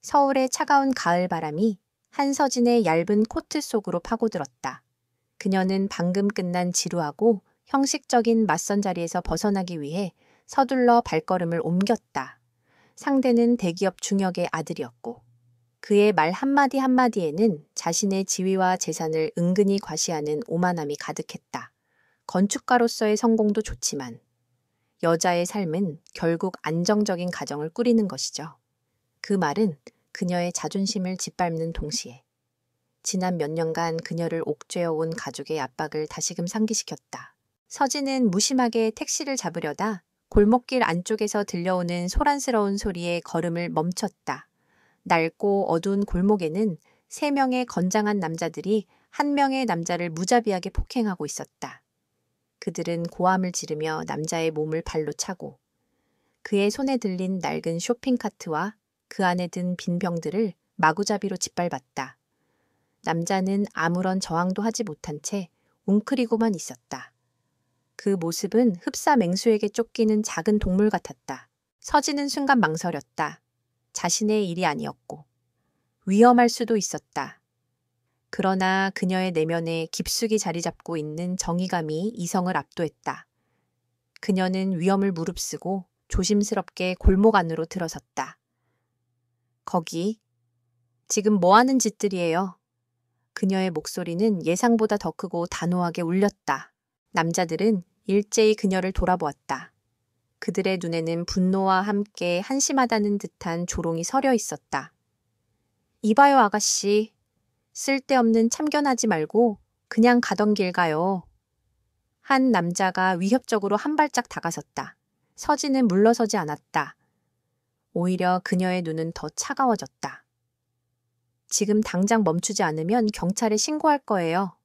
서울의 차가운 가을 바람이 한서진의 얇은 코트 속으로 파고들었다. 그녀는 방금 끝난 지루하고 형식적인 맞선 자리에서 벗어나기 위해 서둘러 발걸음을 옮겼다. 상대는 대기업 중역의 아들이었고 그의 말 한마디 한마디에는 자신의 지위와 재산을 은근히 과시하는 오만함이 가득했다. 건축가로서의 성공도 좋지만 여자의 삶은 결국 안정적인 가정을 꾸리는 것이죠. 그 말은 그녀의 자존심을 짓밟는 동시에 지난 몇 년간 그녀를 옥죄어온 가족의 압박을 다시금 상기시켰다. 서진은 무심하게 택시를 잡으려다 골목길 안쪽에서 들려오는 소란스러운 소리에 걸음을 멈췄다. 낡고 어두운 골목에는 3명의 건장한 남자들이 1명의 남자를 무자비하게 폭행하고 있었다. 그들은 고함을 지르며 남자의 몸을 발로 차고 그의 손에 들린 낡은 쇼핑카트와 그 안에 든 빈 병들을 마구잡이로 짓밟았다. 남자는 아무런 저항도 하지 못한 채 웅크리고만 있었다. 그 모습은 흡사 맹수에게 쫓기는 작은 동물 같았다. 서진은 순간 망설였다. 자신의 일이 아니었고 위험할 수도 있었다. 그러나 그녀의 내면에 깊숙이 자리 잡고 있는 정의감이 이성을 압도했다. 그녀는 위험을 무릅쓰고 조심스럽게 골목 안으로 들어섰다. 거기, 지금 뭐 하는 짓들이에요? 그녀의 목소리는 예상보다 더 크고 단호하게 울렸다. 남자들은 일제히 그녀를 돌아보았다. 그들의 눈에는 분노와 함께 한심하다는 듯한 조롱이 서려 있었다. 이봐요, 아가씨. 쓸데없는 참견하지 말고 그냥 가던 길 가요. 한 남자가 위협적으로 한 발짝 다가섰다. 서진은 물러서지 않았다. 오히려 그녀의 눈은 더 차가워졌다. 지금 당장 멈추지 않으면 경찰에 신고할 거예요.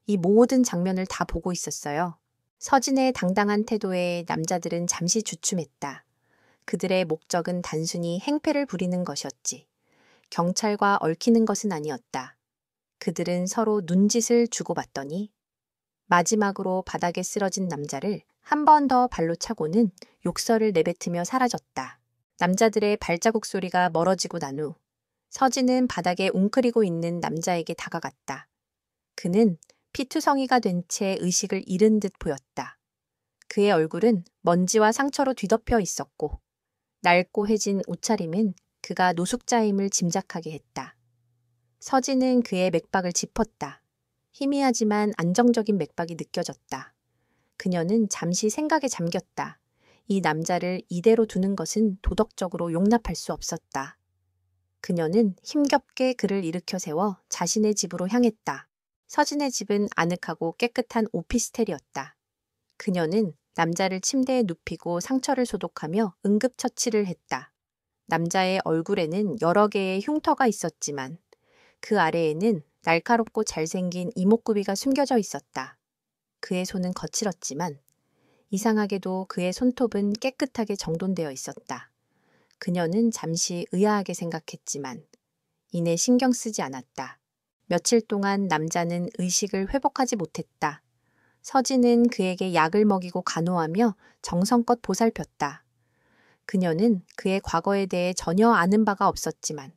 이 모든 장면을 다 보고 있었어요. 서진의 당당한 태도에 남자들은 잠시 주춤했다. 그들의 목적은 단순히 행패를 부리는 것이었지. 경찰과 얽히는 것은 아니었다. 그들은 서로 눈짓을 주고받더니 마지막으로 바닥에 쓰러진 남자를 한 번 더 발로 차고는 욕설을 내뱉으며 사라졌다. 남자들의 발자국 소리가 멀어지고 난 후 서진은 바닥에 웅크리고 있는 남자에게 다가갔다. 그는 피투성이가 된 채 의식을 잃은 듯 보였다. 그의 얼굴은 먼지와 상처로 뒤덮여 있었고 낡고 해진 옷차림은 그가 노숙자임을 짐작하게 했다. 서진은 그의 맥박을 짚었다. 희미하지만 안정적인 맥박이 느껴졌다. 그녀는 잠시 생각에 잠겼다. 이 남자를 이대로 두는 것은 도덕적으로 용납할 수 없었다. 그녀는 힘겹게 그를 일으켜 세워 자신의 집으로 향했다. 서진의 집은 아늑하고 깨끗한 오피스텔이었다. 그녀는 남자를 침대에 눕히고 상처를 소독하며 응급처치를 했다. 남자의 얼굴에는 여러 개의 흉터가 있었지만 그 아래에는 날카롭고 잘생긴 이목구비가 숨겨져 있었다. 그의 손은 거칠었지만 이상하게도 그의 손톱은 깨끗하게 정돈되어 있었다. 그녀는 잠시 의아하게 생각했지만 이내 신경 쓰지 않았다. 며칠 동안 남자는 의식을 회복하지 못했다. 서진은 그에게 약을 먹이고 간호하며 정성껏 보살폈다. 그녀는 그의 과거에 대해 전혀 아는 바가 없었지만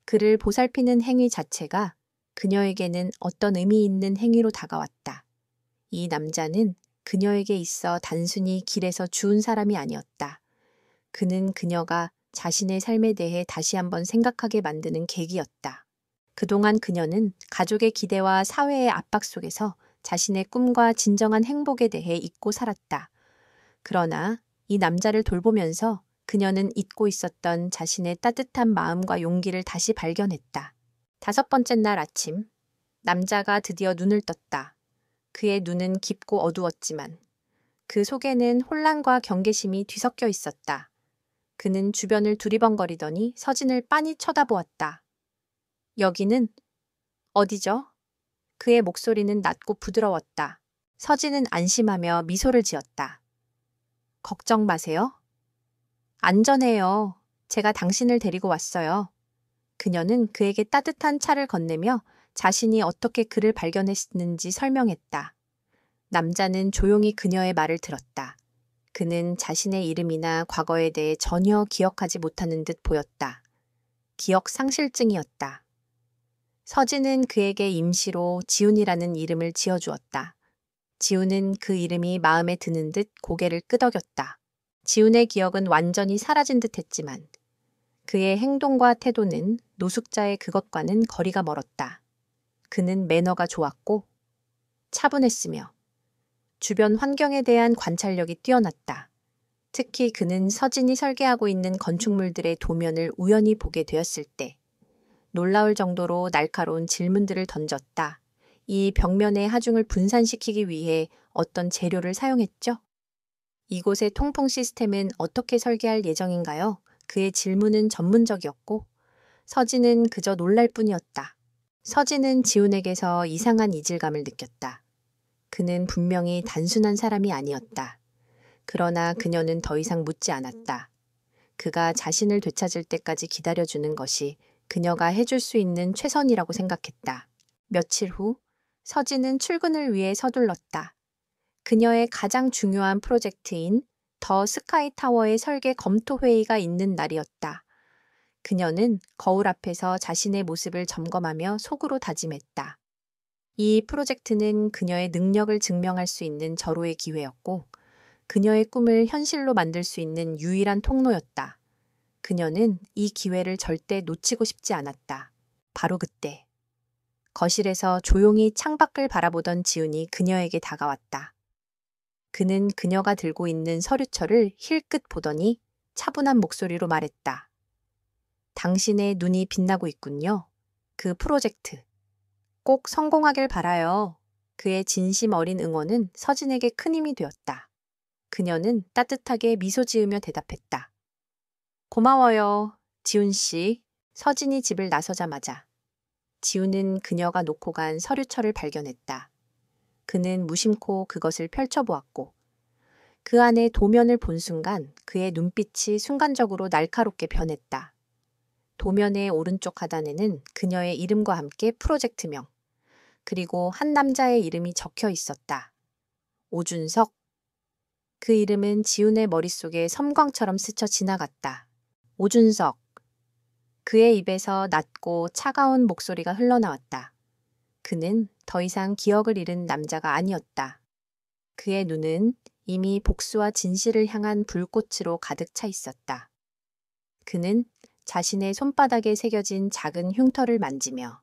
그를 보살피는 행위 자체가 그녀에게는 어떤 의미 있는 행위로 다가왔다. 이 남자는 그녀에게 있어 단순히 길에서 주운 사람이 아니었다. 그는 그녀가 자신의 삶에 대해 다시 한번 생각하게 만드는 계기였다. 그동안 그녀는 가족의 기대와 사회의 압박 속에서 자신의 꿈과 진정한 행복에 대해 잊고 살았다. 그러나 이 남자를 돌보면서 그녀는 잊고 있었던 자신의 따뜻한 마음과 용기를 다시 발견했다. 5번째 날 아침, 남자가 드디어 눈을 떴다. 그의 눈은 깊고 어두웠지만 그 속에는 혼란과 경계심이 뒤섞여 있었다. 그는 주변을 두리번거리더니 서진을 빤히 쳐다보았다. 여기는 어디죠? 그의 목소리는 낮고 부드러웠다. 서진은 안심하며 미소를 지었다. 걱정 마세요. 안전해요. 제가 당신을 데리고 왔어요. 그녀는 그에게 따뜻한 차를 건네며 자신이 어떻게 그를 발견했는지 설명했다. 남자는 조용히 그녀의 말을 들었다. 그는 자신의 이름이나 과거에 대해 전혀 기억하지 못하는 듯 보였다. 기억 상실증이었다. 서진은 그에게 임시로 지훈이라는 이름을 지어주었다. 지훈은 그 이름이 마음에 드는 듯 고개를 끄덕였다. 지훈의 기억은 완전히 사라진 듯 했지만 그의 행동과 태도는 노숙자의 그것과는 거리가 멀었다. 그는 매너가 좋았고 차분했으며 주변 환경에 대한 관찰력이 뛰어났다. 특히 그는 서진이 설계하고 있는 건축물들의 도면을 우연히 보게 되었을 때 놀라울 정도로 날카로운 질문들을 던졌다. 이 벽면의 하중을 분산시키기 위해 어떤 재료를 사용했죠? 이곳의 통풍 시스템은 어떻게 설계할 예정인가요? 그의 질문은 전문적이었고 서진은 그저 놀랄 뿐이었다. 서진은 지훈에게서 이상한 이질감을 느꼈다. 그는 분명히 단순한 사람이 아니었다. 그러나 그녀는 더 이상 묻지 않았다. 그가 자신을 되찾을 때까지 기다려주는 것이 그녀가 해줄 수 있는 최선이라고 생각했다. 며칠 후 서진은 출근을 위해 서둘렀다. 그녀의 가장 중요한 프로젝트인 더 스카이타워의 설계 검토 회의가 있는 날이었다. 그녀는 거울 앞에서 자신의 모습을 점검하며 속으로 다짐했다. 이 프로젝트는 그녀의 능력을 증명할 수 있는 절호의 기회였고 그녀의 꿈을 현실로 만들 수 있는 유일한 통로였다. 그녀는 이 기회를 절대 놓치고 싶지 않았다. 바로 그때 거실에서 조용히 창밖을 바라보던 지훈이 그녀에게 다가왔다. 그는 그녀가 들고 있는 서류철을 힐끗 보더니 차분한 목소리로 말했다. 당신의 눈이 빛나고 있군요. 그 프로젝트. 꼭 성공하길 바라요. 그의 진심 어린 응원은 서진에게 큰 힘이 되었다. 그녀는 따뜻하게 미소 지으며 대답했다. 고마워요, 지훈 씨. 서진이 집을 나서자마자 지훈은 그녀가 놓고 간 서류철을 발견했다. 그는 무심코 그것을 펼쳐보았고 그 안에 도면을 본 순간 그의 눈빛이 순간적으로 날카롭게 변했다. 도면의 오른쪽 하단에는 그녀의 이름과 함께 프로젝트명, 그리고 한 남자의 이름이 적혀 있었다. 오준석. 그 이름은 지훈의 머릿속에 섬광처럼 스쳐 지나갔다. 오준석. 그의 입에서 낮고 차가운 목소리가 흘러나왔다. 그는 더 이상 기억을 잃은 남자가 아니었다. 그의 눈은 이미 복수와 진실을 향한 불꽃으로 가득 차 있었다. 그는 자신의 손바닥에 새겨진 작은 흉터를 만지며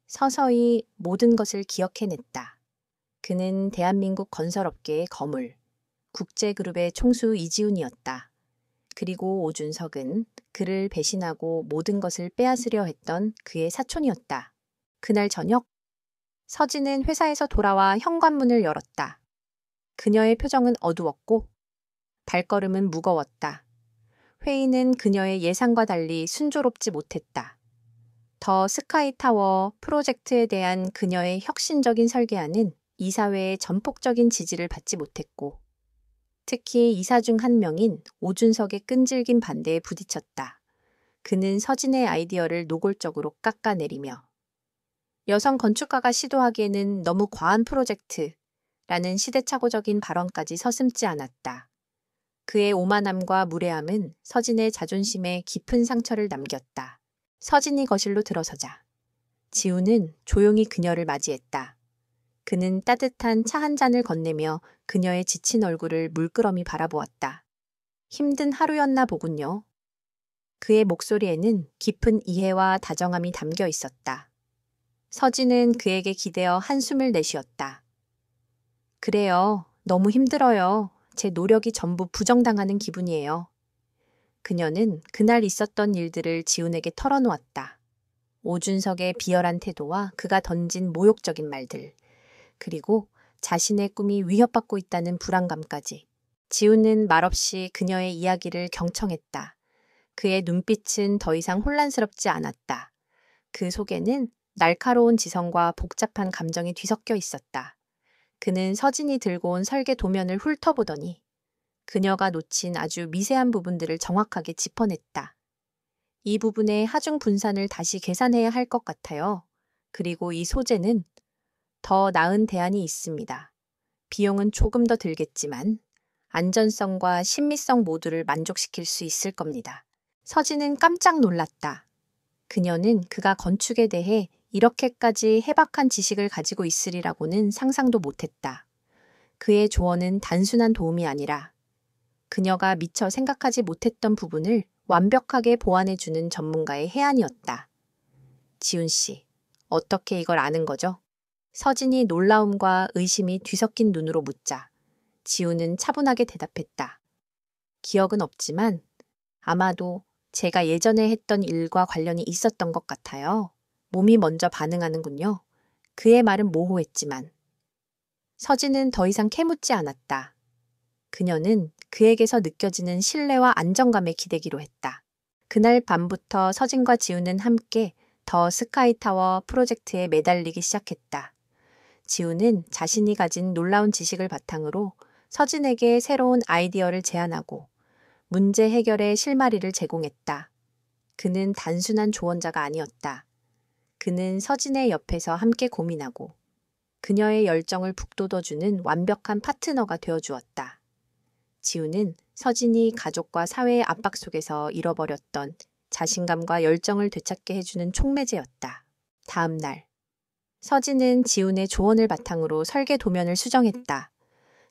서서히 모든 것을 기억해냈다. 그는 대한민국 건설업계의 거물, 국제그룹의 총수 이지훈이었다. 그리고 오준석은 그를 배신하고 모든 것을 빼앗으려 했던 그의 사촌이었다. 그날 저녁, 서진은 회사에서 돌아와 현관문을 열었다. 그녀의 표정은 어두웠고 발걸음은 무거웠다. 회의는 그녀의 예상과 달리 순조롭지 못했다. 더 스카이타워 프로젝트에 대한 그녀의 혁신적인 설계안은 이사회의 전폭적인 지지를 받지 못했고 특히 이사 중 한 명인 오준석의 끈질긴 반대에 부딪혔다. 그는 서진의 아이디어를 노골적으로 깎아내리며 여성 건축가가 시도하기에는 너무 과한 프로젝트라는 시대착오적인 발언까지 서슴지 않았다. 그의 오만함과 무례함은 서진의 자존심에 깊은 상처를 남겼다. 서진이 거실로 들어서자 지훈은 조용히 그녀를 맞이했다. 그는 따뜻한 차 한 잔을 건네며 그녀의 지친 얼굴을 물끄러미 바라보았다. 힘든 하루였나 보군요. 그의 목소리에는 깊은 이해와 다정함이 담겨 있었다. 서진은 그에게 기대어 한숨을 내쉬었다. 그래요. 너무 힘들어요. 제 노력이 전부 부정당하는 기분이에요. 그녀는 그날 있었던 일들을 지훈에게 털어놓았다. 오준석의 비열한 태도와 그가 던진 모욕적인 말들, 그리고 자신의 꿈이 위협받고 있다는 불안감까지. 지훈은 말없이 그녀의 이야기를 경청했다. 그의 눈빛은 더 이상 혼란스럽지 않았다. 그 속에는 날카로운 지성과 복잡한 감정이 뒤섞여 있었다. 그는 서진이 들고 온 설계 도면을 훑어보더니 그녀가 놓친 아주 미세한 부분들을 정확하게 짚어냈다. 이 부분의 하중 분산을 다시 계산해야 할 것 같아요. 그리고 이 소재는 더 나은 대안이 있습니다. 비용은 조금 더 들겠지만 안전성과 신미성 모두를 만족시킬 수 있을 겁니다. 서진은 깜짝 놀랐다. 그녀는 그가 건축에 대해 이렇게까지 해박한 지식을 가지고 있으리라고는 상상도 못했다. 그의 조언은 단순한 도움이 아니라 그녀가 미처 생각하지 못했던 부분을 완벽하게 보완해주는 전문가의 해안이었다. 지훈 씨, 어떻게 이걸 아는 거죠? 서진이 놀라움과 의심이 뒤섞인 눈으로 묻자 지훈은 차분하게 대답했다. 기억은 없지만 아마도 제가 예전에 했던 일과 관련이 있었던 것 같아요. 몸이 먼저 반응하는군요. 그의 말은 모호했지만 서진은 더 이상 캐묻지 않았다. 그녀는 그에게서 느껴지는 신뢰와 안정감에 기대기로 했다. 그날 밤부터 서진과 지훈은 함께 더 스카이타워 프로젝트에 매달리기 시작했다. 지훈은 자신이 가진 놀라운 지식을 바탕으로 서진에게 새로운 아이디어를 제안하고 문제 해결의 실마리를 제공했다. 그는 단순한 조언자가 아니었다. 그는 서진의 옆에서 함께 고민하고 그녀의 열정을 북돋워주는 완벽한 파트너가 되어주었다. 지훈은 서진이 가족과 사회의 압박 속에서 잃어버렸던 자신감과 열정을 되찾게 해주는 촉매제였다. 다음 날, 서진은 지훈의 조언을 바탕으로 설계 도면을 수정했다.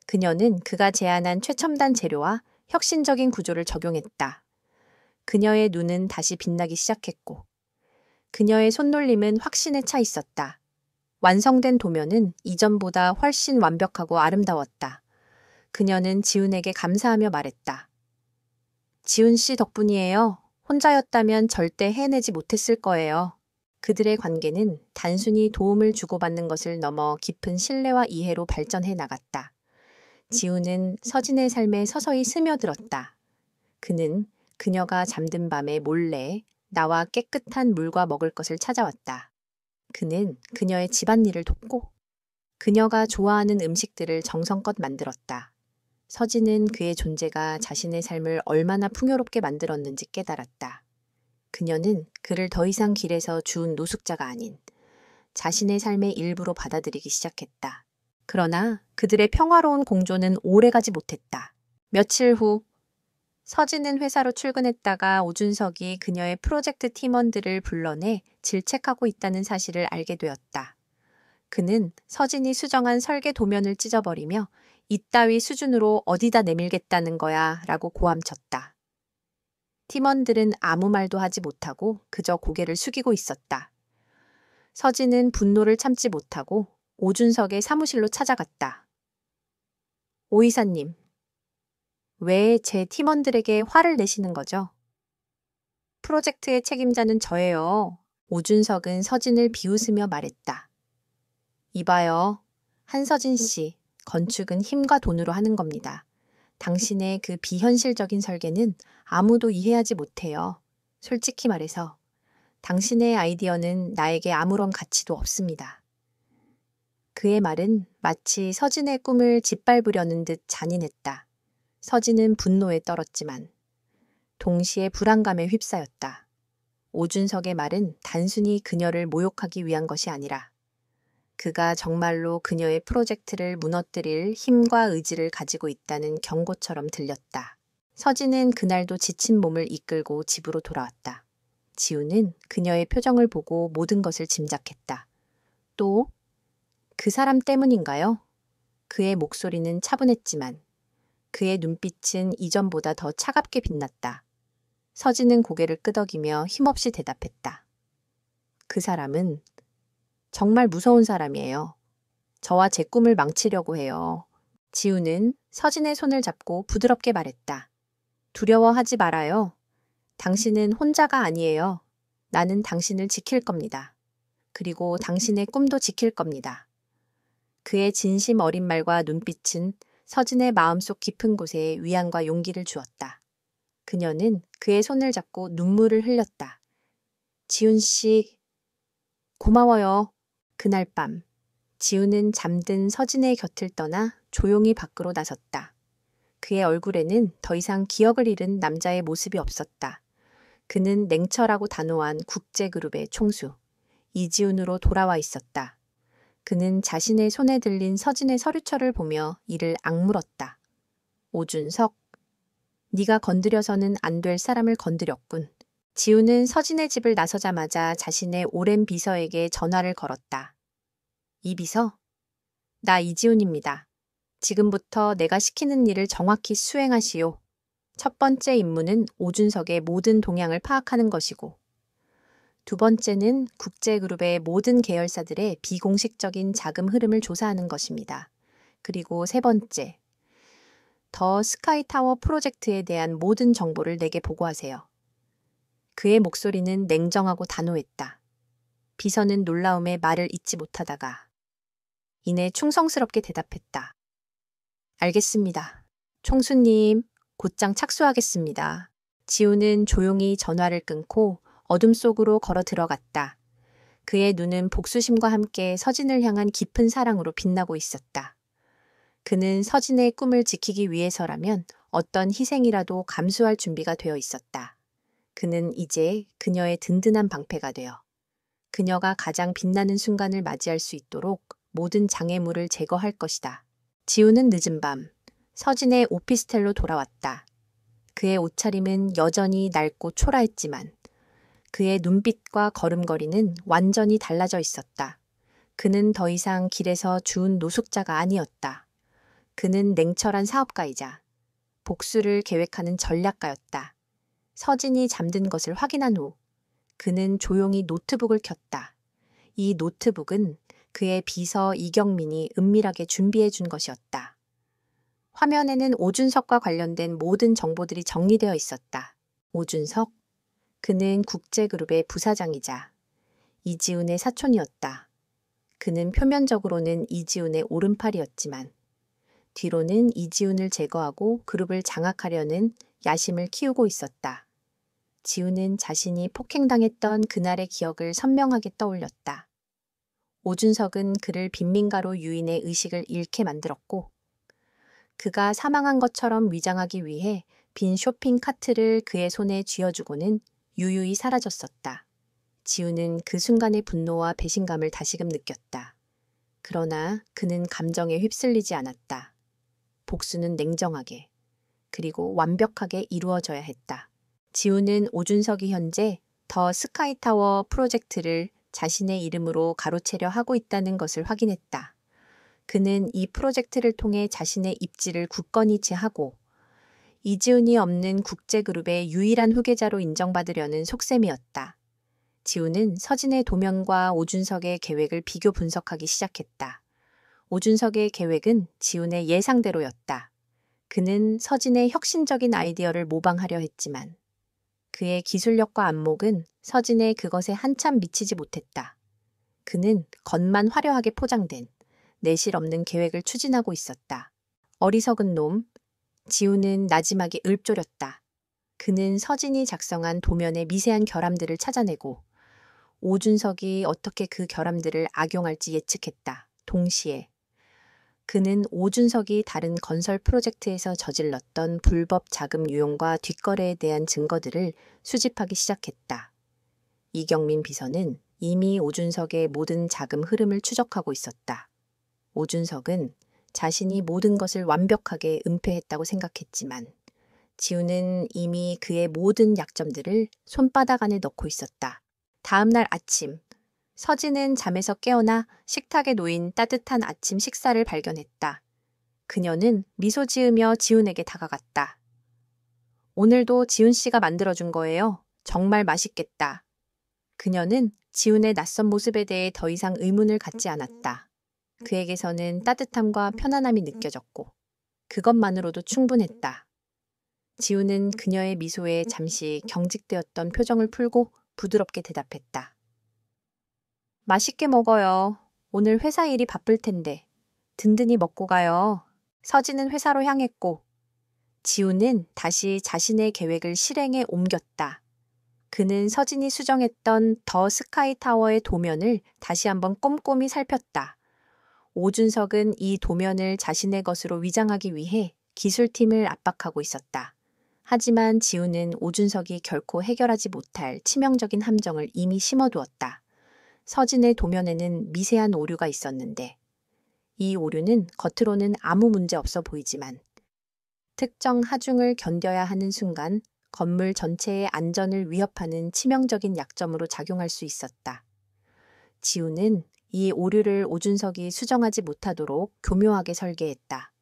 그녀는 그가 제안한 최첨단 재료와 혁신적인 구조를 적용했다. 그녀의 눈은 다시 빛나기 시작했고 그녀의 손놀림은 확신에 차 있었다. 완성된 도면은 이전보다 훨씬 완벽하고 아름다웠다. 그녀는 지훈에게 감사하며 말했다. 지훈 씨 덕분이에요. 혼자였다면 절대 해내지 못했을 거예요. 그들의 관계는 단순히 도움을 주고받는 것을 넘어 깊은 신뢰와 이해로 발전해 나갔다. 지훈은 서진의 삶에 서서히 스며들었다. 그는 그녀가 잠든 밤에 몰래 나와 깨끗한 물과 먹을 것을 찾아왔다. 그는 그녀의 집안일을 돕고 그녀가 좋아하는 음식들을 정성껏 만들었다. 서진은 그의 존재가 자신의 삶을 얼마나 풍요롭게 만들었는지 깨달았다. 그녀는 그를 더 이상 길에서 주운 노숙자가 아닌 자신의 삶의 일부로 받아들이기 시작했다. 그러나 그들의 평화로운 공조는 오래가지 못했다. 며칠 후 서진은 회사로 출근했다가 오준석이 그녀의 프로젝트 팀원들을 불러내 질책하고 있다는 사실을 알게 되었다. 그는 서진이 수정한 설계 도면을 찢어버리며 이따위 수준으로 어디다 내밀겠다는 거야 라고 고함쳤다. 팀원들은 아무 말도 하지 못하고 그저 고개를 숙이고 있었다. 서진은 분노를 참지 못하고 오준석의 사무실로 찾아갔다. 오 이사님, 왜 제 팀원들에게 화를 내시는 거죠? 프로젝트의 책임자는 저예요. 오준석은 서진을 비웃으며 말했다. 이봐요. 한서진 씨, 건축은 힘과 돈으로 하는 겁니다. 당신의 그 비현실적인 설계는 아무도 이해하지 못해요. 솔직히 말해서 당신의 아이디어는 나에게 아무런 가치도 없습니다. 그의 말은 마치 서진의 꿈을 짓밟으려는 듯 잔인했다. 서진은 분노에 떨었지만 동시에 불안감에 휩싸였다. 오준석의 말은 단순히 그녀를 모욕하기 위한 것이 아니라 그가 정말로 그녀의 프로젝트를 무너뜨릴 힘과 의지를 가지고 있다는 경고처럼 들렸다. 서진은 그날도 지친 몸을 이끌고 집으로 돌아왔다. 지우는 그녀의 표정을 보고 모든 것을 짐작했다. 또 그 사람 때문인가요? 그의 목소리는 차분했지만 그의 눈빛은 이전보다 더 차갑게 빛났다. 서진은 고개를 끄덕이며 힘없이 대답했다. 그 사람은 정말 무서운 사람이에요. 저와 제 꿈을 망치려고 해요. 지우는 서진의 손을 잡고 부드럽게 말했다. 두려워하지 말아요. 당신은 혼자가 아니에요. 나는 당신을 지킬 겁니다. 그리고 당신의 꿈도 지킬 겁니다. 그의 진심 어린 말과 눈빛은 서진의 마음속 깊은 곳에 위안과 용기를 주었다. 그녀는 그의 손을 잡고 눈물을 흘렸다. 지훈 씨, 고마워요. 그날 밤, 지훈은 잠든 서진의 곁을 떠나 조용히 밖으로 나섰다. 그의 얼굴에는 더 이상 기억을 잃은 남자의 모습이 없었다. 그는 냉철하고 단호한 국제그룹의 총수, 이지훈으로 돌아와 있었다. 그는 자신의 손에 들린 서진의 서류철을 보며 이를 악물었다. 오준석, 네가 건드려서는 안 될 사람을 건드렸군. 지우는 서진의 집을 나서자마자 자신의 오랜 비서에게 전화를 걸었다. 이 비서? 나 이지훈입니다. 지금부터 내가 시키는 일을 정확히 수행하시오. 첫 번째 임무는 오준석의 모든 동향을 파악하는 것이고, 두 번째는 국제그룹의 모든 계열사들의 비공식적인 자금 흐름을 조사하는 것입니다. 그리고 세 번째, 더 스카이타워 프로젝트에 대한 모든 정보를 내게 보고하세요. 그의 목소리는 냉정하고 단호했다. 비서는 놀라움에 말을 잇지 못하다가 이내 충성스럽게 대답했다. 알겠습니다. 총수님, 곧장 착수하겠습니다. 지우는 조용히 전화를 끊고 어둠 속으로 걸어 들어갔다. 그의 눈은 복수심과 함께 서진을 향한 깊은 사랑으로 빛나고 있었다. 그는 서진의 꿈을 지키기 위해서라면 어떤 희생이라도 감수할 준비가 되어 있었다. 그는 이제 그녀의 든든한 방패가 되어 그녀가 가장 빛나는 순간을 맞이할 수 있도록 모든 장애물을 제거할 것이다. 지우는 늦은 밤, 서진의 오피스텔로 돌아왔다. 그의 옷차림은 여전히 낡고 초라했지만 그의 눈빛과 걸음걸이는 완전히 달라져 있었다. 그는 더 이상 길에서 주운 노숙자가 아니었다. 그는 냉철한 사업가이자 복수를 계획하는 전략가였다. 서진이 잠든 것을 확인한 후 그는 조용히 노트북을 켰다. 이 노트북은 그의 비서 이경민이 은밀하게 준비해 준 것이었다. 화면에는 오준석과 관련된 모든 정보들이 정리되어 있었다. 오준석? 그는 국제그룹의 부사장이자 이지훈의 사촌이었다. 그는 표면적으로는 이지훈의 오른팔이었지만 뒤로는 이지훈을 제거하고 그룹을 장악하려는 야심을 키우고 있었다. 지훈은 자신이 폭행당했던 그날의 기억을 선명하게 떠올렸다. 오준석은 그를 빈민가로 유인해 의식을 잃게 만들었고 그가 사망한 것처럼 위장하기 위해 빈 쇼핑 카트를 그의 손에 쥐어주고는 유유히 사라졌었다. 지우는 그 순간의 분노와 배신감을 다시금 느꼈다. 그러나 그는 감정에 휩쓸리지 않았다. 복수는 냉정하게 그리고 완벽하게 이루어져야 했다. 지우는 오준석이 현재 더 스카이타워 프로젝트를 자신의 이름으로 가로채려 하고 있다는 것을 확인했다. 그는 이 프로젝트를 통해 자신의 입지를 굳건히 지하고 이지훈이 없는 국제그룹의 유일한 후계자로 인정받으려는 속셈이었다. 지우는 서진의 도면과 오준석의 계획을 비교 분석하기 시작했다. 오준석의 계획은 지훈의 예상대로였다. 그는 서진의 혁신적인 아이디어를 모방하려 했지만 그의 기술력과 안목은 서진의 그것에 한참 미치지 못했다. 그는 겉만 화려하게 포장된 내실 없는 계획을 추진하고 있었다. 어리석은 놈, 지우는 나지막이 읊조렸다. 그는 서진이 작성한 도면의 미세한 결함들을 찾아내고 오준석이 어떻게 그 결함들을 악용할지 예측했다. 동시에 그는 오준석이 다른 건설 프로젝트에서 저질렀던 불법 자금 유용과 뒷거래에 대한 증거들을 수집하기 시작했다. 이경민 비서는 이미 오준석의 모든 자금 흐름을 추적하고 있었다. 오준석은 자신이 모든 것을 완벽하게 은폐했다고 생각했지만 지우는 이미 그의 모든 약점들을 손바닥 안에 넣고 있었다. 다음 날 아침, 서진은 잠에서 깨어나 식탁에 놓인 따뜻한 아침 식사를 발견했다. 그녀는 미소 지으며 지훈에게 다가갔다. 오늘도 지훈 씨가 만들어준 거예요. 정말 맛있겠다. 그녀는 지훈의 낯선 모습에 대해 더 이상 의문을 갖지 않았다. 그에게서는 따뜻함과 편안함이 느껴졌고 그것만으로도 충분했다. 지훈은 그녀의 미소에 잠시 경직되었던 표정을 풀고 부드럽게 대답했다. 맛있게 먹어요. 오늘 회사 일이 바쁠 텐데 든든히 먹고 가요. 서진은 회사로 향했고 지훈은 다시 자신의 계획을 실행에 옮겼다. 그는 서진이 수정했던 더 스카이타워의 도면을 다시 한번 꼼꼼히 살폈다. 오준석은 이 도면을 자신의 것으로 위장하기 위해 기술팀을 압박하고 있었다. 하지만 지훈은 오준석이 결코 해결하지 못할 치명적인 함정을 이미 심어두었다. 서진의 도면에는 미세한 오류가 있었는데 이 오류는 겉으로는 아무 문제 없어 보이지만 특정 하중을 견뎌야 하는 순간 건물 전체의 안전을 위협하는 치명적인 약점으로 작용할 수 있었다. 지우는 이 오류를 오준석이 수정하지 못하도록 교묘하게 설계했다.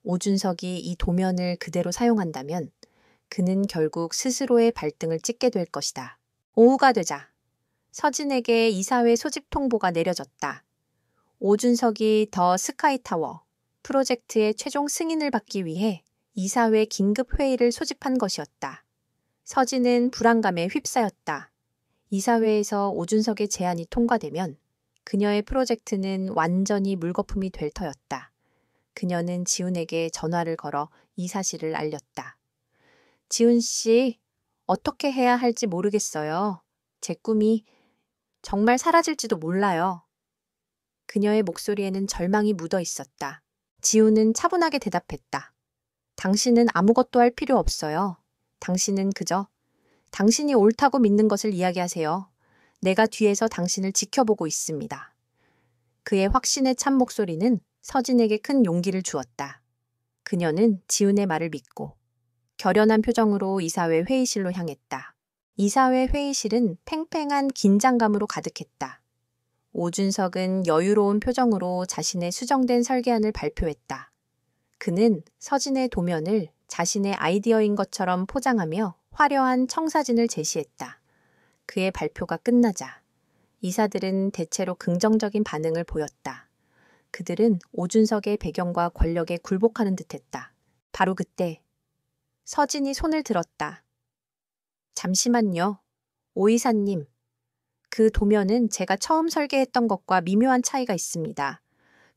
오준석이 이 도면을 그대로 사용한다면 그는 결국 스스로의 발등을 찍게 될 것이다. 오후가 되자 서진에게 이사회 소집 통보가 내려졌다. 오준석이 더 스카이타워 프로젝트의 최종 승인을 받기 위해 이사회 긴급 회의를 소집한 것이었다. 서진은 불안감에 휩싸였다. 이사회에서 오준석의 제안이 통과되면 그녀의 프로젝트는 완전히 물거품이 될 터였다. 그녀는 지훈에게 전화를 걸어 이 사실을 알렸다. 지훈 씨, 어떻게 해야 할지 모르겠어요. 제 꿈이 정말 사라질지도 몰라요. 그녀의 목소리에는 절망이 묻어 있었다. 지훈은 차분하게 대답했다. 당신은 아무것도 할 필요 없어요. 당신은 그저 당신이 옳다고 믿는 것을 이야기하세요. 내가 뒤에서 당신을 지켜보고 있습니다. 그의 확신에 찬 목소리는 서진에게 큰 용기를 주었다. 그녀는 지훈의 말을 믿고 결연한 표정으로 이사회 회의실로 향했다. 이사회 회의실은 팽팽한 긴장감으로 가득했다. 오준석은 여유로운 표정으로 자신의 수정된 설계안을 발표했다. 그는 서진의 도면을 자신의 아이디어인 것처럼 포장하며 화려한 청사진을 제시했다. 그의 발표가 끝나자 이사들은 대체로 긍정적인 반응을 보였다. 그들은 오준석의 배경과 권력에 굴복하는 듯했다. 바로 그때 서진이 손을 들었다. 잠시만요. 오 이사님. 그 도면은 제가 처음 설계했던 것과 미묘한 차이가 있습니다.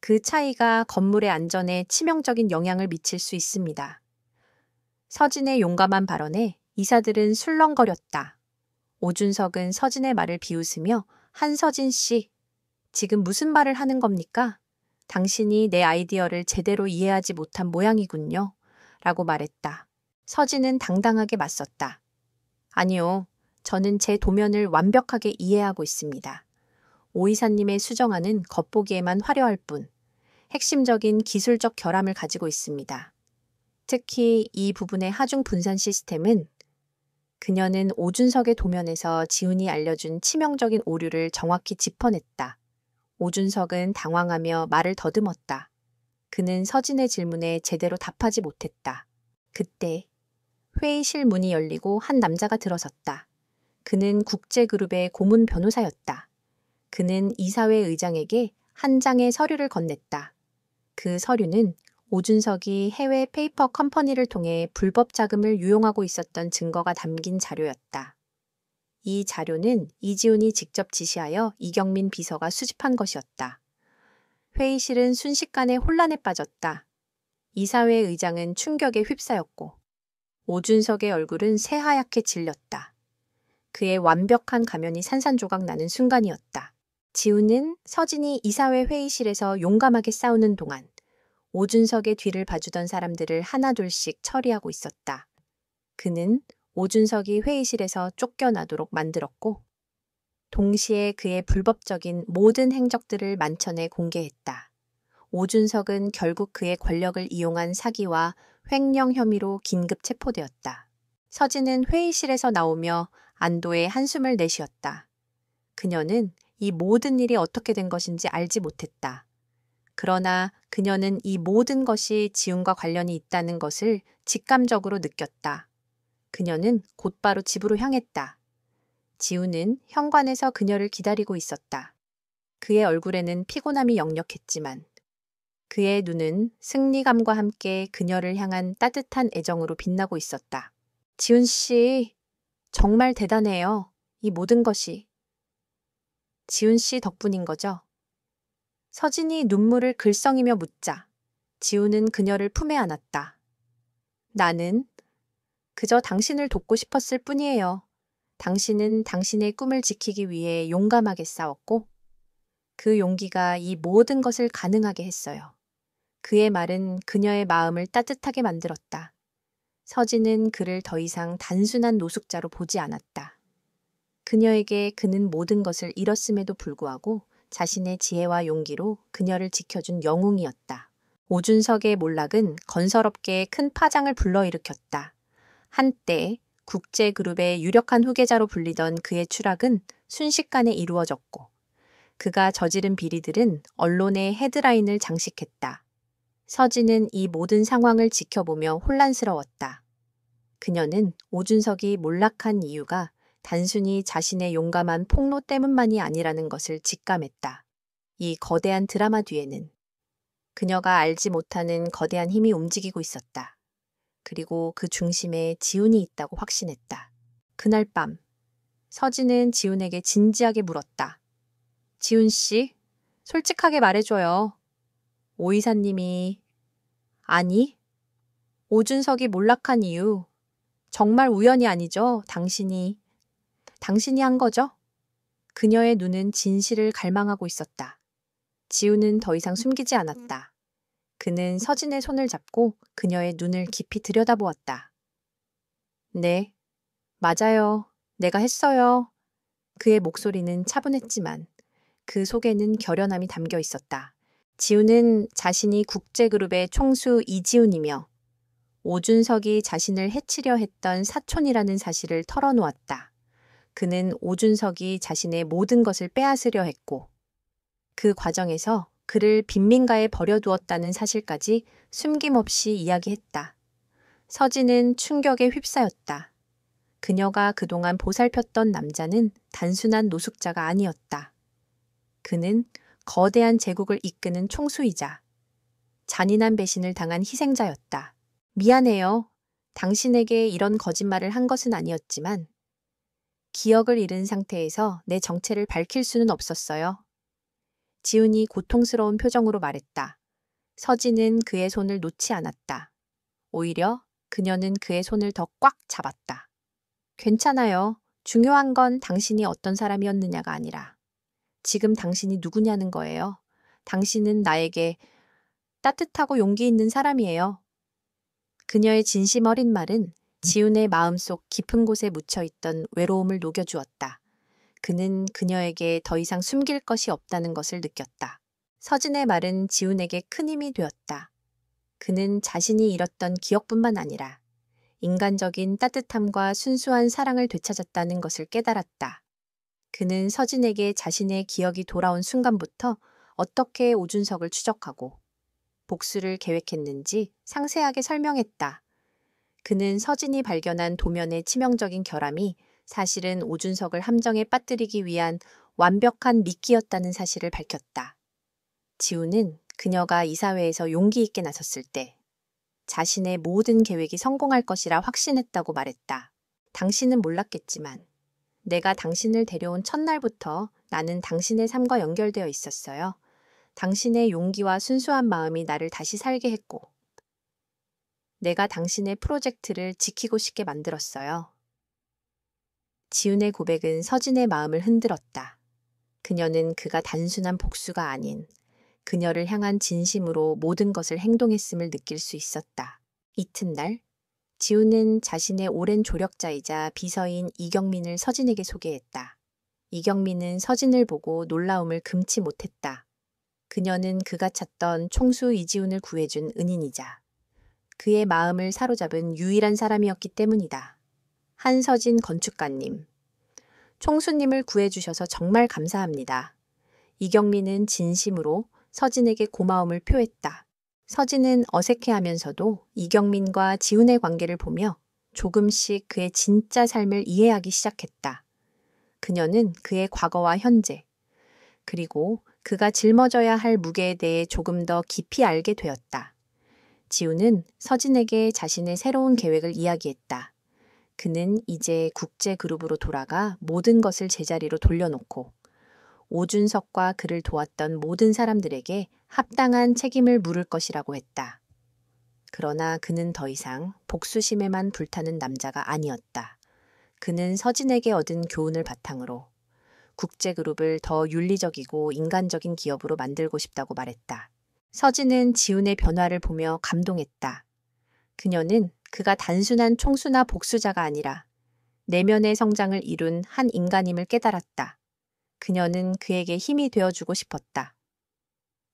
그 차이가 건물의 안전에 치명적인 영향을 미칠 수 있습니다. 서진의 용감한 발언에 이사들은 술렁거렸다. 오준석은 서진의 말을 비웃으며 한서진 씨, 지금 무슨 말을 하는 겁니까? 당신이 내 아이디어를 제대로 이해하지 못한 모양이군요. 라고 말했다. 서진은 당당하게 맞섰다. 아니요. 저는 제 도면을 완벽하게 이해하고 있습니다. 오 이사님의 수정안은 겉보기에만 화려할 뿐 핵심적인 기술적 결함을 가지고 있습니다. 특히 이 부분의 하중 분산 시스템은 그녀는 오준석의 도면에서 지훈이 알려준 치명적인 오류를 정확히 짚어냈다. 오준석은 당황하며 말을 더듬었다. 그는 서진의 질문에 제대로 답하지 못했다. 그때 회의실 문이 열리고 한 남자가 들어섰다. 그는 국제그룹의 고문 변호사였다. 그는 이사회 의장에게 한 장의 서류를 건넸다. 그 서류는 오준석이 해외 페이퍼 컴퍼니를 통해 불법 자금을 유용하고 있었던 증거가 담긴 자료였다. 이 자료는 이지훈이 직접 지시하여 이경민 비서가 수집한 것이었다. 회의실은 순식간에 혼란에 빠졌다. 이사회 의장은 충격에 휩싸였고 오준석의 얼굴은 새하얗게 질렸다. 그의 완벽한 가면이 산산조각 나는 순간이었다. 지훈은 서진이 이사회 회의실에서 용감하게 싸우는 동안 오준석의 뒤를 봐주던 사람들을 하나둘씩 처리하고 있었다. 그는 오준석이 회의실에서 쫓겨나도록 만들었고 동시에 그의 불법적인 모든 행적들을 만천에 공개했다. 오준석은 결국 그의 권력을 이용한 사기와 횡령 혐의로 긴급 체포되었다. 서진은 회의실에서 나오며 안도의 한숨을 내쉬었다. 그녀는 이 모든 일이 어떻게 된 것인지 알지 못했다. 그러나 그녀는 이 모든 것이 지훈과 관련이 있다는 것을 직감적으로 느꼈다. 그녀는 곧바로 집으로 향했다. 지훈은 현관에서 그녀를 기다리고 있었다. 그의 얼굴에는 피곤함이 역력했지만 그의 눈은 승리감과 함께 그녀를 향한 따뜻한 애정으로 빛나고 있었다. 지훈 씨, 정말 대단해요. 이 모든 것이. 지훈 씨 덕분인 거죠? 서진이 눈물을 글썽이며 묻자 지훈은 그녀를 품에 안았다. 나는 그저 당신을 돕고 싶었을 뿐이에요. 당신은 당신의 꿈을 지키기 위해 용감하게 싸웠고 그 용기가 이 모든 것을 가능하게 했어요. 그의 말은 그녀의 마음을 따뜻하게 만들었다. 서진은 그를 더 이상 단순한 노숙자로 보지 않았다. 그녀에게 그는 모든 것을 잃었음에도 불구하고 자신의 지혜와 용기로 그녀를 지켜준 영웅이었다. 오준석의 몰락은 건설업계에 큰 파장을 불러일으켰다. 한때 국제그룹의 유력한 후계자로 불리던 그의 추락은 순식간에 이루어졌고 그가 저지른 비리들은 언론의 헤드라인을 장식했다. 서진은 이 모든 상황을 지켜보며 혼란스러웠다. 그녀는 오준석이 몰락한 이유가 단순히 자신의 용감한 폭로 때문만이 아니라는 것을 직감했다. 이 거대한 드라마 뒤에는 그녀가 알지 못하는 거대한 힘이 움직이고 있었다. 그리고 그 중심에 지훈이 있다고 확신했다. 그날 밤, 서진은 지훈에게 진지하게 물었다. 지훈 씨, 솔직하게 말해줘요. 오 이사님이... 아니, 오준석이 몰락한 이유 정말 우연이 아니죠? 당신이 한 거죠? 그녀의 눈은 진실을 갈망하고 있었다. 지훈은 더 이상 숨기지 않았다. 그는 서진의 손을 잡고 그녀의 눈을 깊이 들여다보았다. 네, 맞아요. 내가 했어요. 그의 목소리는 차분했지만 그 속에는 결연함이 담겨 있었다. 지훈은 자신이 국제그룹의 총수 이지훈이며 오준석이 자신을 해치려 했던 사촌이라는 사실을 털어놓았다. 그는 오준석이 자신의 모든 것을 빼앗으려 했고 그 과정에서 그를 빈민가에 버려두었다는 사실까지 숨김없이 이야기했다. 서진은 충격에 휩싸였다. 그녀가 그동안 보살폈던 남자는 단순한 노숙자가 아니었다. 그는 거대한 제국을 이끄는 총수이자 잔인한 배신을 당한 희생자였다. 미안해요. 당신에게 이런 거짓말을 한 것은 아니었지만 기억을 잃은 상태에서 내 정체를 밝힐 수는 없었어요. 지훈이 고통스러운 표정으로 말했다. 서진은 그의 손을 놓지 않았다. 오히려 그녀는 그의 손을 더 꽉 잡았다. 괜찮아요. 중요한 건 당신이 어떤 사람이었느냐가 아니라 지금 당신이 누구냐는 거예요. 당신은 나에게 따뜻하고 용기 있는 사람이에요. 그녀의 진심 어린 말은 지훈의 마음속 깊은 곳에 묻혀있던 외로움을 녹여주었다. 그는 그녀에게 더 이상 숨길 것이 없다는 것을 느꼈다. 서진의 말은 지훈에게 큰 힘이 되었다. 그는 자신이 잃었던 기억뿐만 아니라 인간적인 따뜻함과 순수한 사랑을 되찾았다는 것을 깨달았다. 그는 서진에게 자신의 기억이 돌아온 순간부터 어떻게 오준석을 추적하고 복수를 계획했는지 상세하게 설명했다. 그는 서진이 발견한 도면의 치명적인 결함이 사실은 오준석을 함정에 빠뜨리기 위한 완벽한 미끼였다는 사실을 밝혔다. 지훈은 그녀가 이사회에서 용기 있게 나섰을 때 자신의 모든 계획이 성공할 것이라 확신했다고 말했다. 당신은 몰랐겠지만 내가 당신을 데려온 첫날부터 나는 당신의 삶과 연결되어 있었어요. 당신의 용기와 순수한 마음이 나를 다시 살게 했고 내가 당신의 프로젝트를 지키고 싶게 만들었어요. 지훈의 고백은 서진의 마음을 흔들었다. 그녀는 그가 단순한 복수가 아닌 그녀를 향한 진심으로 모든 것을 행동했음을 느낄 수 있었다. 이튿날 지훈은 자신의 오랜 조력자이자 비서인 이경민을 서진에게 소개했다. 이경민은 서진을 보고 놀라움을 금치 못했다. 그녀는 그가 찾던 총수 이지훈을 구해준 은인이자 그의 마음을 사로잡은 유일한 사람이었기 때문이다. 한서진 건축가님, 총수님을 구해주셔서 정말 감사합니다. 이경민은 진심으로 서진에게 고마움을 표했다. 서진은 어색해하면서도 이경민과 지훈의 관계를 보며 조금씩 그의 진짜 삶을 이해하기 시작했다. 그녀는 그의 과거와 현재, 그리고 그가 짊어져야 할 무게에 대해 조금 더 깊이 알게 되었다. 지훈은 서진에게 자신의 새로운 계획을 이야기했다. 그는 이제 국제그룹으로 돌아가 모든 것을 제자리로 돌려놓고 오준석과 그를 도왔던 모든 사람들에게 합당한 책임을 물을 것이라고 했다. 그러나 그는 더 이상 복수심에만 불타는 남자가 아니었다. 그는 서진에게 얻은 교훈을 바탕으로 국제그룹을 더 윤리적이고 인간적인 기업으로 만들고 싶다고 말했다. 서진은 지훈의 변화를 보며 감동했다. 그녀는 그가 단순한 총수나 복수자가 아니라 내면의 성장을 이룬 한 인간임을 깨달았다. 그녀는 그에게 힘이 되어주고 싶었다.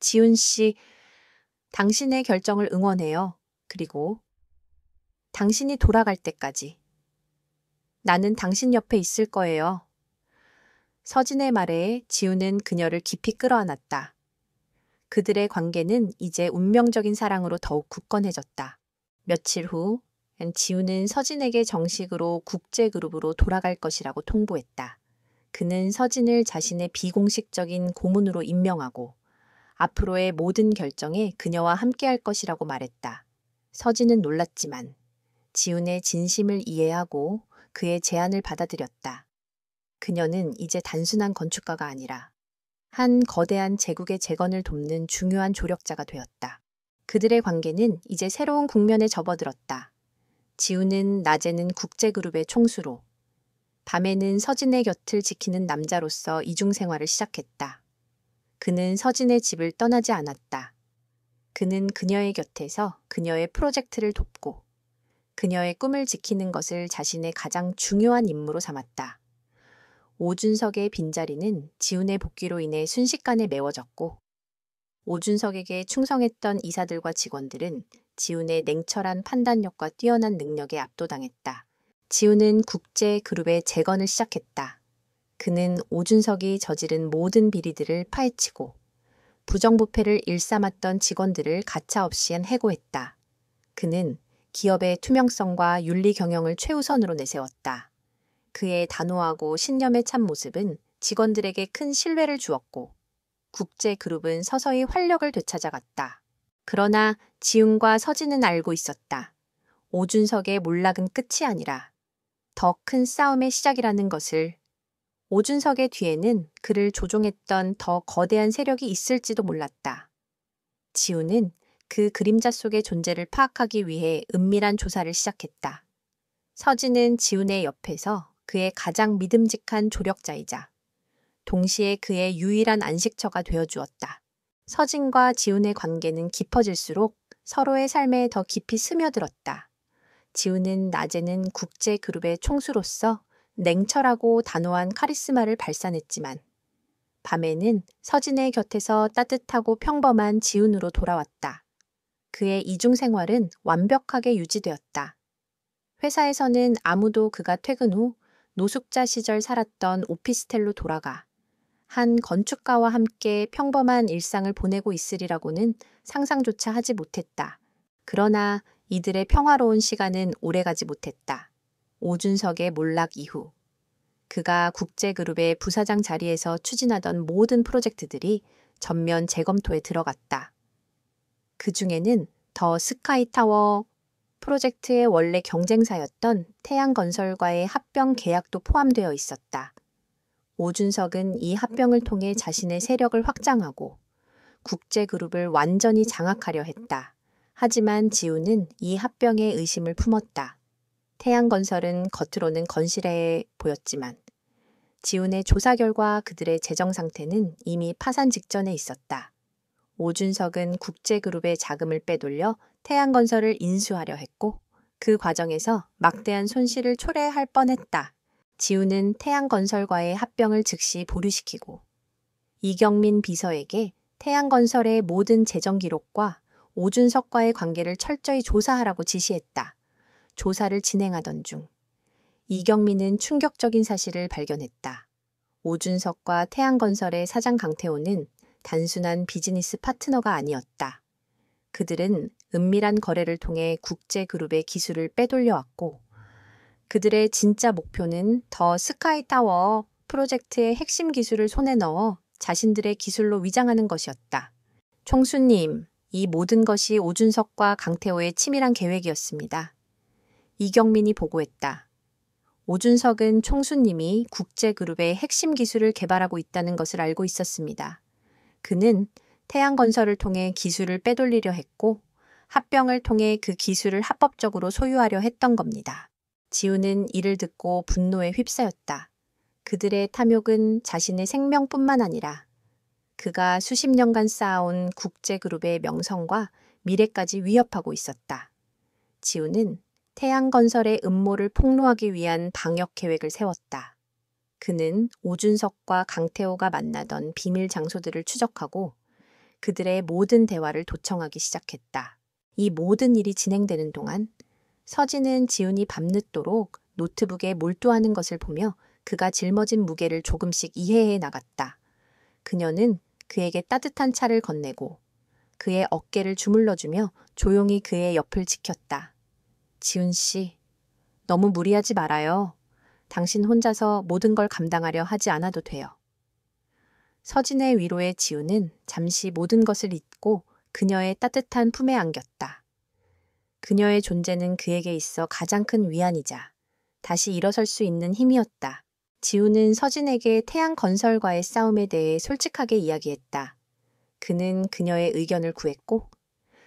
지훈 씨, 당신의 결정을 응원해요. 그리고 당신이 돌아갈 때까지. 나는 당신 옆에 있을 거예요. 서진의 말에 지우는 그녀를 깊이 끌어안았다. 그들의 관계는 이제 운명적인 사랑으로 더욱 굳건해졌다. 며칠 후 지우는 서진에게 정식으로 국제그룹으로 돌아갈 것이라고 통보했다. 그는 서진을 자신의 비공식적인 고문으로 임명하고 앞으로의 모든 결정에 그녀와 함께할 것이라고 말했다. 서진은 놀랐지만 지훈의 진심을 이해하고 그의 제안을 받아들였다. 그녀는 이제 단순한 건축가가 아니라 한 거대한 제국의 재건을 돕는 중요한 조력자가 되었다. 그들의 관계는 이제 새로운 국면에 접어들었다. 지훈은 낮에는 국제그룹의 총수로, 밤에는 서진의 곁을 지키는 남자로서 이중생활을 시작했다. 그는 서진의 집을 떠나지 않았다. 그는 그녀의 곁에서 그녀의 프로젝트를 돕고 그녀의 꿈을 지키는 것을 자신의 가장 중요한 임무로 삼았다. 오준석의 빈자리는 지훈의 복귀로 인해 순식간에 메워졌고 오준석에게 충성했던 이사들과 직원들은 지훈의 냉철한 판단력과 뛰어난 능력에 압도당했다. 지훈은 국제그룹의 재건을 시작했다. 그는 오준석이 저지른 모든 비리들을 파헤치고 부정부패를 일삼았던 직원들을 가차없이 해고했다. 그는 기업의 투명성과 윤리 경영을 최우선으로 내세웠다. 그의 단호하고 신념에 찬 모습은 직원들에게 큰 신뢰를 주었고 국제그룹은 서서히 활력을 되찾아갔다. 그러나 지훈과 서진은 알고 있었다. 오준석의 몰락은 끝이 아니라 더 큰 싸움의 시작이라는 것을. 오준석의 뒤에는 그를 조종했던 더 거대한 세력이 있을지도 몰랐다. 지훈은 그 그림자 속의 존재를 파악하기 위해 은밀한 조사를 시작했다. 서진은 지훈의 옆에서 그의 가장 믿음직한 조력자이자 동시에 그의 유일한 안식처가 되어주었다. 서진과 지훈의 관계는 깊어질수록 서로의 삶에 더 깊이 스며들었다. 지훈은 낮에는 국제그룹의 총수로서 냉철하고 단호한 카리스마를 발산했지만 밤에는 서진의 곁에서 따뜻하고 평범한 지훈으로 돌아왔다. 그의 이중생활은 완벽하게 유지되었다. 회사에서는 아무도 그가 퇴근 후 노숙자 시절 살았던 오피스텔로 돌아가 한 건축가와 함께 평범한 일상을 보내고 있으리라고는 상상조차 하지 못했다. 그러나 이들의 평화로운 시간은 오래가지 못했다. 오준석의 몰락 이후 그가 국제그룹의 부사장 자리에서 추진하던 모든 프로젝트들이 전면 재검토에 들어갔다. 그 중에는 더 스카이타워 프로젝트의 원래 경쟁사였던 태양건설과의 합병 계약도 포함되어 있었다. 오준석은 이 합병을 통해 자신의 세력을 확장하고 국제그룹을 완전히 장악하려 했다. 하지만 지훈은 이 합병에 의심을 품었다. 태양건설은 겉으로는 건실해 보였지만 지훈의 조사 결과 그들의 재정 상태는 이미 파산 직전에 있었다. 오준석은 국제그룹의 자금을 빼돌려 태양건설을 인수하려 했고 그 과정에서 막대한 손실을 초래할 뻔했다. 지훈은 태양건설과의 합병을 즉시 보류시키고 이경민 비서에게 태양건설의 모든 재정 기록과 오준석과의 관계를 철저히 조사하라고 지시했다. 조사를 진행하던 중 이경민은 충격적인 사실을 발견했다. 오준석과 태양건설의 사장 강태호는 단순한 비즈니스 파트너가 아니었다. 그들은 은밀한 거래를 통해 국제그룹의 기술을 빼돌려왔고 그들의 진짜 목표는 더 스카이타워 프로젝트의 핵심 기술을 손에 넣어 자신들의 기술로 위장하는 것이었다. 총수님, 이 모든 것이 오준석과 강태호의 치밀한 계획이었습니다. 이경민이 보고했다. 오준석은 총수님이 국제그룹의 핵심 기술을 개발하고 있다는 것을 알고 있었습니다. 그는 태양건설을 통해 기술을 빼돌리려 했고 합병을 통해 그 기술을 합법적으로 소유하려 했던 겁니다. 지훈은 이를 듣고 분노에 휩싸였다. 그들의 탐욕은 자신의 생명뿐만 아니라 그가 수십 년간 쌓아온 국제그룹의 명성과 미래까지 위협하고 있었다. 지훈은 태양건설의 음모를 폭로하기 위한 방역 계획을 세웠다. 그는 오준석과 강태호가 만나던 비밀 장소들을 추적하고 그들의 모든 대화를 도청하기 시작했다. 이 모든 일이 진행되는 동안 서진은 지훈이 밤늦도록 노트북에 몰두하는 것을 보며 그가 짊어진 무게를 조금씩 이해해 나갔다. 그녀는 그에게 따뜻한 차를 건네고 그의 어깨를 주물러주며 조용히 그의 옆을 지켰다. 지훈 씨, 너무 무리하지 말아요. 당신 혼자서 모든 걸 감당하려 하지 않아도 돼요. 서진의 위로에 지훈은 잠시 모든 것을 잊고 그녀의 따뜻한 품에 안겼다. 그녀의 존재는 그에게 있어 가장 큰 위안이자 다시 일어설 수 있는 힘이었다. 지훈은 서진에게 태양건설과의 싸움에 대해 솔직하게 이야기했다. 그는 그녀의 의견을 구했고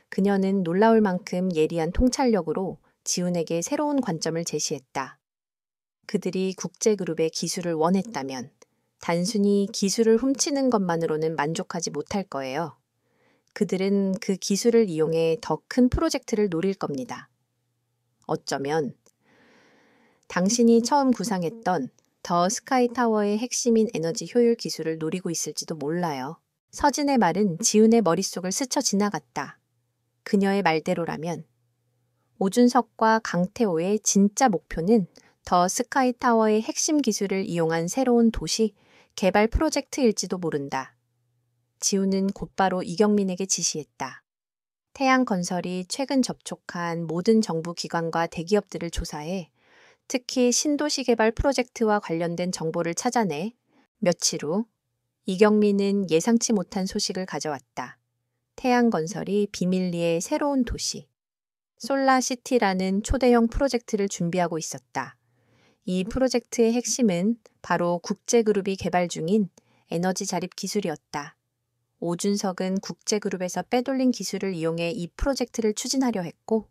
그녀는 놀라울 만큼 예리한 통찰력으로 지훈에게 새로운 관점을 제시했다. 그들이 국제그룹의 기술을 원했다면 단순히 기술을 훔치는 것만으로는 만족하지 못할 거예요. 그들은 그 기술을 이용해 더 큰 프로젝트를 노릴 겁니다. 어쩌면 당신이 처음 구상했던 더 스카이타워의 핵심인 에너지 효율 기술을 노리고 있을지도 몰라요. 서진의 말은 지훈의 머릿속을 스쳐 지나갔다. 그녀의 말대로라면 오준석과 강태호의 진짜 목표는 더 스카이타워의 핵심 기술을 이용한 새로운 도시 개발 프로젝트일지도 모른다. 지훈은 곧바로 이경민에게 지시했다. 태양건설이 최근 접촉한 모든 정부 기관과 대기업들을 조사해 특히 신도시 개발 프로젝트와 관련된 정보를 찾아내 며칠 후 이경민은 예상치 못한 소식을 가져왔다. 태양건설이 비밀리에 새로운 도시, 솔라시티라는 초대형 프로젝트를 준비하고 있었다. 이 프로젝트의 핵심은 바로 국제그룹이 개발 중인 에너지 자립 기술이었다. 오준석은 국제그룹에서 빼돌린 기술을 이용해 이 프로젝트를 추진하려 했고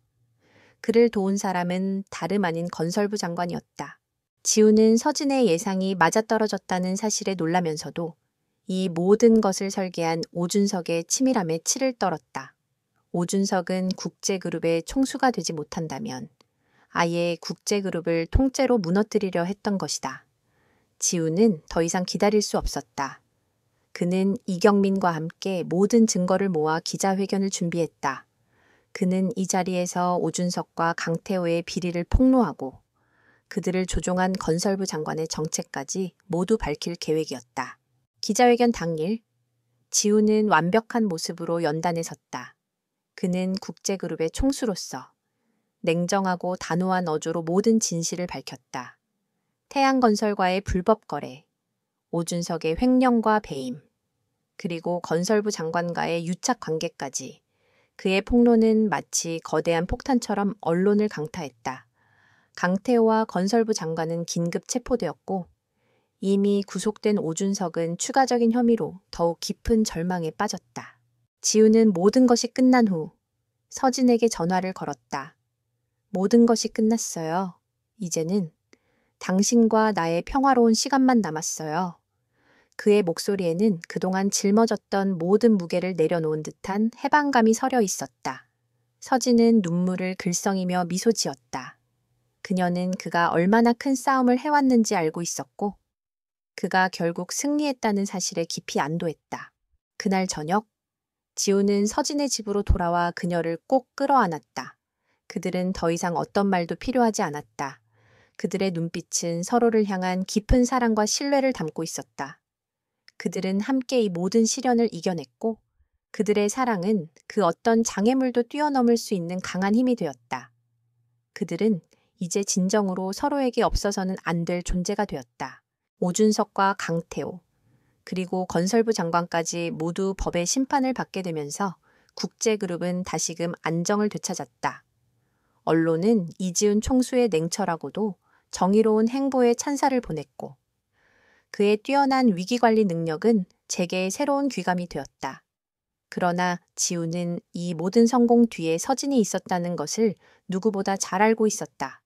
그를 도운 사람은 다름 아닌 건설부 장관이었다. 지훈은 서진의 예상이 맞아떨어졌다는 사실에 놀라면서도 이 모든 것을 설계한 오준석의 치밀함에 치를 떨었다. 오준석은 국제그룹의 총수가 되지 못한다면 아예 국제그룹을 통째로 무너뜨리려 했던 것이다. 지훈은 더 이상 기다릴 수 없었다. 그는 이경민과 함께 모든 증거를 모아 기자회견을 준비했다. 그는 이 자리에서 오준석과 강태호의 비리를 폭로하고 그들을 조종한 건설부 장관의 정체까지 모두 밝힐 계획이었다. 기자회견 당일, 지훈은 완벽한 모습으로 연단에 섰다. 그는 국제그룹의 총수로서 냉정하고 단호한 어조로 모든 진실을 밝혔다. 태양건설과의 불법 거래, 오준석의 횡령과 배임, 그리고 건설부 장관과의 유착 관계까지 그의 폭로는 마치 거대한 폭탄처럼 언론을 강타했다. 강태호와 건설부 장관은 긴급 체포되었고 이미 구속된 오준석은 추가적인 혐의로 더욱 깊은 절망에 빠졌다. 지훈은 모든 것이 끝난 후 서진에게 전화를 걸었다. 모든 것이 끝났어요. 이제는 당신과 나의 평화로운 시간만 남았어요. 그의 목소리에는 그동안 짊어졌던 모든 무게를 내려놓은 듯한 해방감이 서려 있었다. 서진은 눈물을 글썽이며 미소 지었다. 그녀는 그가 얼마나 큰 싸움을 해왔는지 알고 있었고 그가 결국 승리했다는 사실에 깊이 안도했다. 그날 저녁, 지훈은 서진의 집으로 돌아와 그녀를 꼭 끌어안았다. 그들은 더 이상 어떤 말도 필요하지 않았다. 그들의 눈빛은 서로를 향한 깊은 사랑과 신뢰를 담고 있었다. 그들은 함께 이 모든 시련을 이겨냈고 그들의 사랑은 그 어떤 장애물도 뛰어넘을 수 있는 강한 힘이 되었다. 그들은 이제 진정으로 서로에게 없어서는 안 될 존재가 되었다. 오준석과 강태호, 그리고 건설부 장관까지 모두 법의 심판을 받게 되면서 국제그룹은 다시금 안정을 되찾았다. 언론은 이지훈 총수의 냉철하고도 정의로운 행보에 찬사를 보냈고 그의 뛰어난 위기관리 능력은 재계의 새로운 귀감이 되었다. 그러나 지훈은 이 모든 성공 뒤에 서진이 있었다는 것을 누구보다 잘 알고 있었다.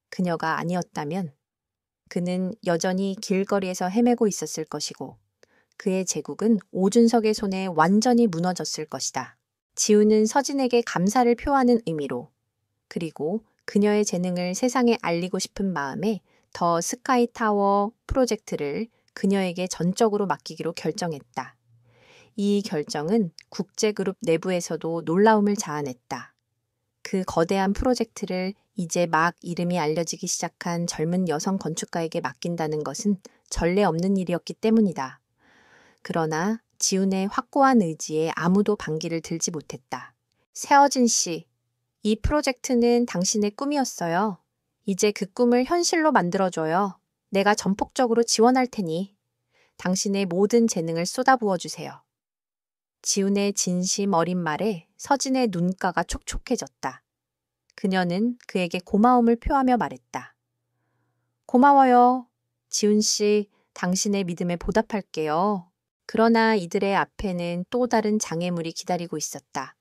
그녀가 아니었다면 그는 여전히 길거리에서 헤매고 있었을 것이고 그의 제국은 오준석의 손에 완전히 무너졌을 것이다. 지훈은 서진에게 감사를 표하는 의미로 그리고 그녀의 재능을 세상에 알리고 싶은 마음에 더 스카이타워 프로젝트를 그녀에게 전적으로 맡기기로 결정했다. 이 결정은 국제그룹 내부에서도 놀라움을 자아냈다. 그 거대한 프로젝트를 이제 막 이름이 알려지기 시작한 젊은 여성 건축가에게 맡긴다는 것은 전례 없는 일이었기 때문이다. 그러나 지훈의 확고한 의지에 아무도 반기를 들지 못했다. 세어진 씨, 이 프로젝트는 당신의 꿈이었어요. 이제 그 꿈을 현실로 만들어줘요. 내가 전폭적으로 지원할 테니 당신의 모든 재능을 쏟아부어 주세요. 지훈의 진심 어린 말에 서진의 눈가가 촉촉해졌다. 그녀는 그에게 고마움을 표하며 말했다. 고마워요. 지훈 씨, 당신의 믿음에 보답할게요. 그러나 이들의 앞에는 또 다른 장애물이 기다리고 있었다.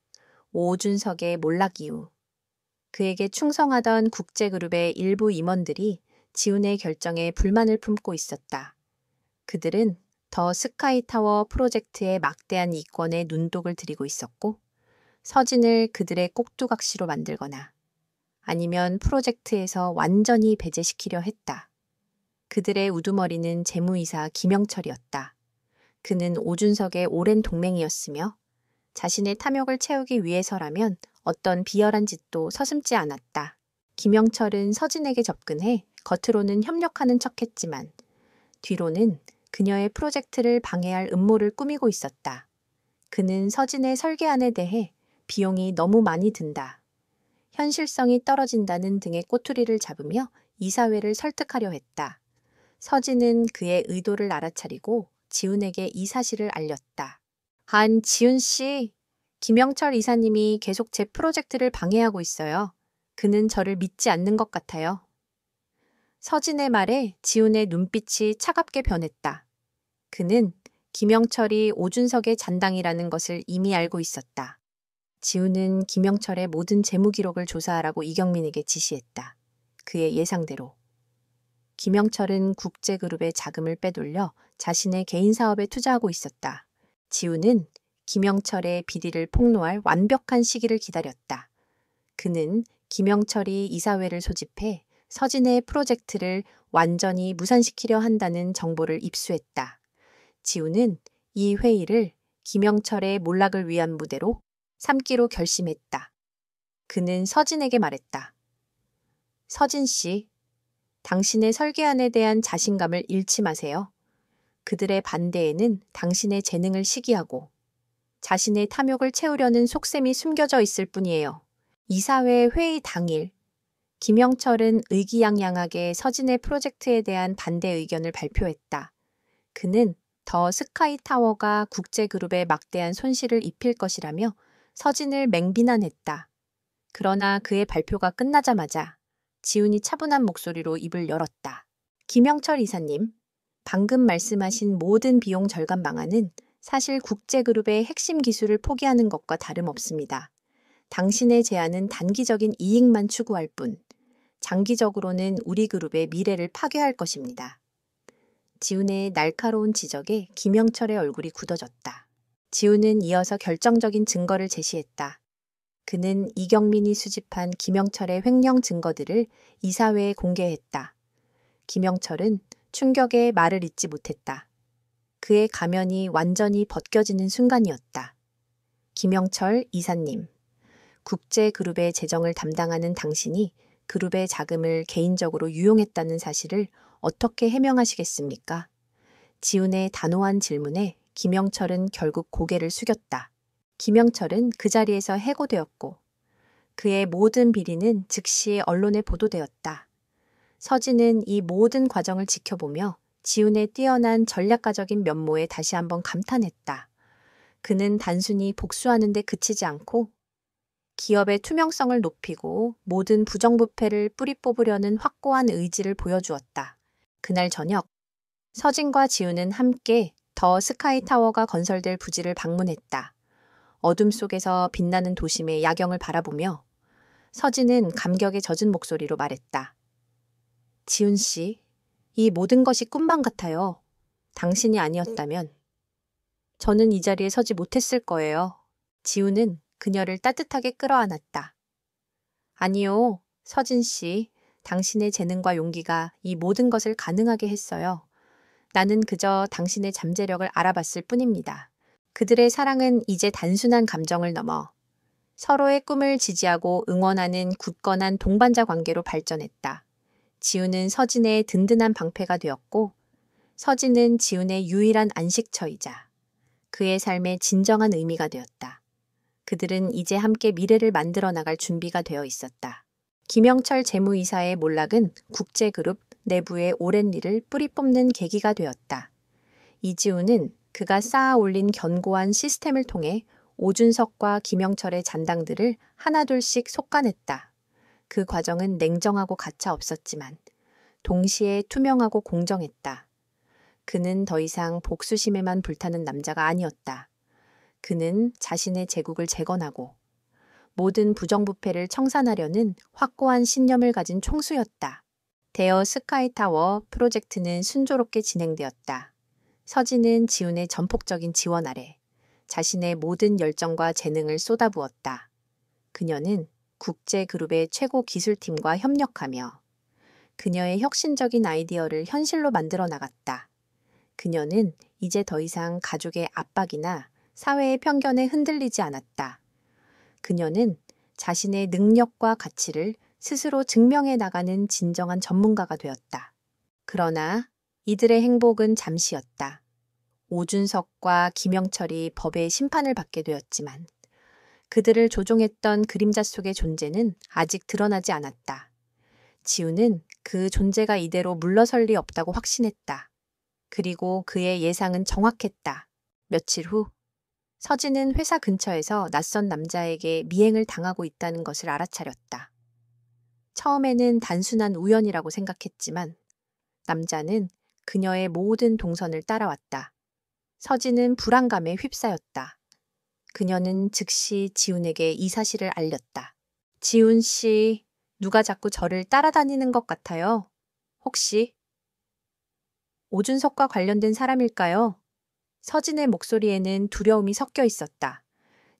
오준석의 몰락 이유. 그에게 충성하던 국제그룹의 일부 임원들이 지훈의 결정에 불만을 품고 있었다. 그들은 더 스카이타워 프로젝트의 막대한 이권에 눈독을 들이고 있었고 서진을 그들의 꼭두각시로 만들거나 아니면 프로젝트에서 완전히 배제시키려 했다. 그들의 우두머리는 재무이사 김영철이었다. 그는 오준석의 오랜 동맹이었으며 자신의 탐욕을 채우기 위해서라면 어떤 비열한 짓도 서슴지 않았다. 김영철은 서진에게 접근해 겉으로는 협력하는 척했지만 뒤로는 그녀의 프로젝트를 방해할 음모를 꾸미고 있었다. 그는 서진의 설계안에 대해 비용이 너무 많이 든다. 현실성이 떨어진다는 등의 꼬투리를 잡으며 이사회를 설득하려 했다. 서진은 그의 의도를 알아차리고 지훈에게 이 사실을 알렸다. 지훈 씨, 김영철 이사님이 계속 제 프로젝트를 방해하고 있어요. 그는 저를 믿지 않는 것 같아요. 서진의 말에 지훈의 눈빛이 차갑게 변했다. 그는 김영철이 오준석의 잔당이라는 것을 이미 알고 있었다. 지훈은 김영철의 모든 재무 기록을 조사하라고 이경민에게 지시했다. 그의 예상대로. 김영철은 국제그룹의 자금을 빼돌려 자신의 개인 사업에 투자하고 있었다. 지훈은 김영철의 비리를 폭로할 완벽한 시기를 기다렸다. 그는 김영철이 이사회를 소집해 서진의 프로젝트를 완전히 무산시키려 한다는 정보를 입수했다. 지훈은 이 회의를 김영철의 몰락을 위한 무대로 삼기로 결심했다. 그는 서진에게 말했다. 서진 씨, 당신의 설계안에 대한 자신감을 잃지 마세요. 그들의 반대에는 당신의 재능을 시기하고 자신의 탐욕을 채우려는 속셈이 숨겨져 있을 뿐이에요. 이사회 회의 당일, 김영철은 의기양양하게 서진의 프로젝트에 대한 반대 의견을 발표했다. 그는 더 스카이타워가 국제그룹에 막대한 손실을 입힐 것이라며 서진을 맹비난했다. 그러나 그의 발표가 끝나자마자 지훈이 차분한 목소리로 입을 열었다. 김영철 이사님, 방금 말씀하신 모든 비용 절감 방안은 사실 국제그룹의 핵심 기술을 포기하는 것과 다름없습니다. 당신의 제안은 단기적인 이익만 추구할 뿐, 장기적으로는 우리 그룹의 미래를 파괴할 것입니다. 지훈의 날카로운 지적에 김영철의 얼굴이 굳어졌다. 지훈은 이어서 결정적인 증거를 제시했다. 그는 이경민이 수집한 김영철의 횡령 증거들을 이사회에 공개했다. 김영철은 충격에 말을 잇지 못했다. 그의 가면이 완전히 벗겨지는 순간이었다. 김영철 이사님, 국제그룹의 재정을 담당하는 당신이 그룹의 자금을 개인적으로 유용했다는 사실을 어떻게 해명하시겠습니까? 지훈의 단호한 질문에 김영철은 결국 고개를 숙였다. 김영철은 그 자리에서 해고되었고 그의 모든 비리는 즉시 언론에 보도되었다. 서진은 이 모든 과정을 지켜보며 지훈의 뛰어난 전략가적인 면모에 다시 한번 감탄했다. 그는 단순히 복수하는 데 그치지 않고 기업의 투명성을 높이고 모든 부정부패를 뿌리 뽑으려는 확고한 의지를 보여주었다. 그날 저녁, 서진과 지훈은 함께 더 스카이타워가 건설될 부지를 방문했다. 어둠 속에서 빛나는 도심의 야경을 바라보며 서진은 감격에 젖은 목소리로 말했다. 지훈 씨, 이 모든 것이 꿈만 같아요. 당신이 아니었다면 저는 이 자리에 서지 못했을 거예요. 지훈은 그녀를 따뜻하게 끌어안았다. 아니요, 서진 씨. 당신의 재능과 용기가 이 모든 것을 가능하게 했어요. 나는 그저 당신의 잠재력을 알아봤을 뿐입니다. 그들의 사랑은 이제 단순한 감정을 넘어 서로의 꿈을 지지하고 응원하는 굳건한 동반자 관계로 발전했다. 지우는 서진의 든든한 방패가 되었고, 서진은 지훈의 유일한 안식처이자 그의 삶의 진정한 의미가 되었다. 그들은 이제 함께 미래를 만들어 나갈 준비가 되어 있었다. 김영철 재무이사의 몰락은 국제그룹 내부의 오랜 일을 뿌리 뽑는 계기가 되었다. 이지훈은 그가 쌓아 올린 견고한 시스템을 통해 오준석과 김영철의 잔당들을 하나둘씩 속아냈다. 그 과정은 냉정하고 가차 없었지만 동시에 투명하고 공정했다. 그는 더 이상 복수심에만 불타는 남자가 아니었다. 그는 자신의 제국을 재건하고 모든 부정부패를 청산하려는 확고한 신념을 가진 총수였다. 대여 스카이타워 프로젝트는 순조롭게 진행되었다. 서진은 지훈의 전폭적인 지원 아래 자신의 모든 열정과 재능을 쏟아부었다. 그녀는 국제그룹의 최고 기술팀과 협력하며 그녀의 혁신적인 아이디어를 현실로 만들어 나갔다. 그녀는 이제 더 이상 가족의 압박이나 사회의 편견에 흔들리지 않았다. 그녀는 자신의 능력과 가치를 스스로 증명해 나가는 진정한 전문가가 되었다. 그러나 이들의 행복은 잠시였다. 오준석과 김영철이 법의 심판을 받게 되었지만 그들을 조종했던 그림자 속의 존재는 아직 드러나지 않았다. 지우는 그 존재가 이대로 물러설 리 없다고 확신했다. 그리고 그의 예상은 정확했다. 며칠 후 서진은 회사 근처에서 낯선 남자에게 미행을 당하고 있다는 것을 알아차렸다. 처음에는 단순한 우연이라고 생각했지만 남자는 그녀의 모든 동선을 따라왔다. 서진은 불안감에 휩싸였다. 그녀는 즉시 지훈에게 이 사실을 알렸다. 지훈 씨, 누가 자꾸 저를 따라다니는 것 같아요. 혹시 오준석과 관련된 사람일까요? 서진의 목소리에는 두려움이 섞여 있었다.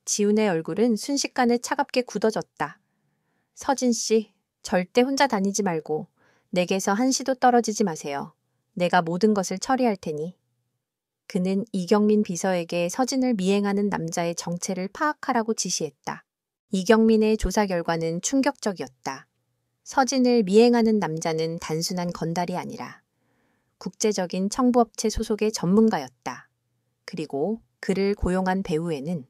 지훈의 얼굴은 순식간에 차갑게 굳어졌다. 서진 씨, 절대 혼자 다니지 말고 내게서 한시도 떨어지지 마세요. 내가 모든 것을 처리할 테니. 그는 이경민 비서에게 서진을 미행하는 남자의 정체를 파악하라고 지시했다. 이경민의 조사 결과는 충격적이었다. 서진을 미행하는 남자는 단순한 건달이 아니라 국제적인 청부업체 소속의 전문가였다. 그리고 그를 고용한 배후에는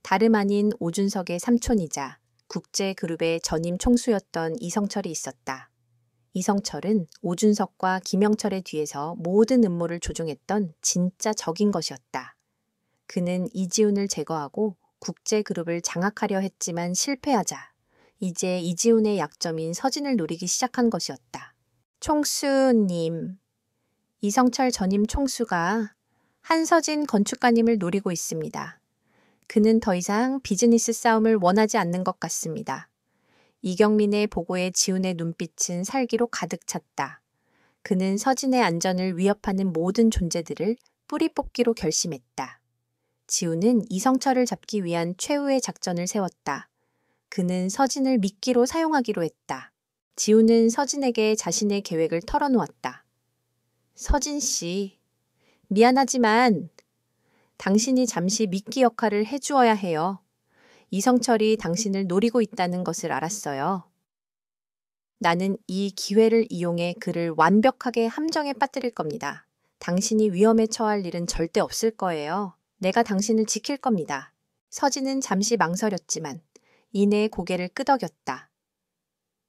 다름 아닌 오준석의 삼촌이자 국제그룹의 전임 총수였던 이성철이 있었다. 이성철은 오준석과 김영철의 뒤에서 모든 음모를 조종했던 진짜 적인 것이었다. 그는 이지훈을 제거하고 국제그룹을 장악하려 했지만 실패하자 이제 이지훈의 약점인 서진을 노리기 시작한 것이었다. 총수님, 이성철 전임 총수가 한서진 건축가님을 노리고 있습니다. 그는 더 이상 비즈니스 싸움을 원하지 않는 것 같습니다. 이경민의 보고에 지훈의 눈빛은 살기로 가득 찼다. 그는 서진의 안전을 위협하는 모든 존재들을 뿌리 뽑기로 결심했다. 지훈은 이성철을 잡기 위한 최후의 작전을 세웠다. 그는 서진을 미끼로 사용하기로 했다. 지훈은 서진에게 자신의 계획을 털어놓았다. 서진 씨, 미안하지만 당신이 잠시 미끼 역할을 해주어야 해요. 이성철이 당신을 노리고 있다는 것을 알았어요. 나는 이 기회를 이용해 그를 완벽하게 함정에 빠뜨릴 겁니다. 당신이 위험에 처할 일은 절대 없을 거예요. 내가 당신을 지킬 겁니다. 서진은 잠시 망설였지만 이내 고개를 끄덕였다.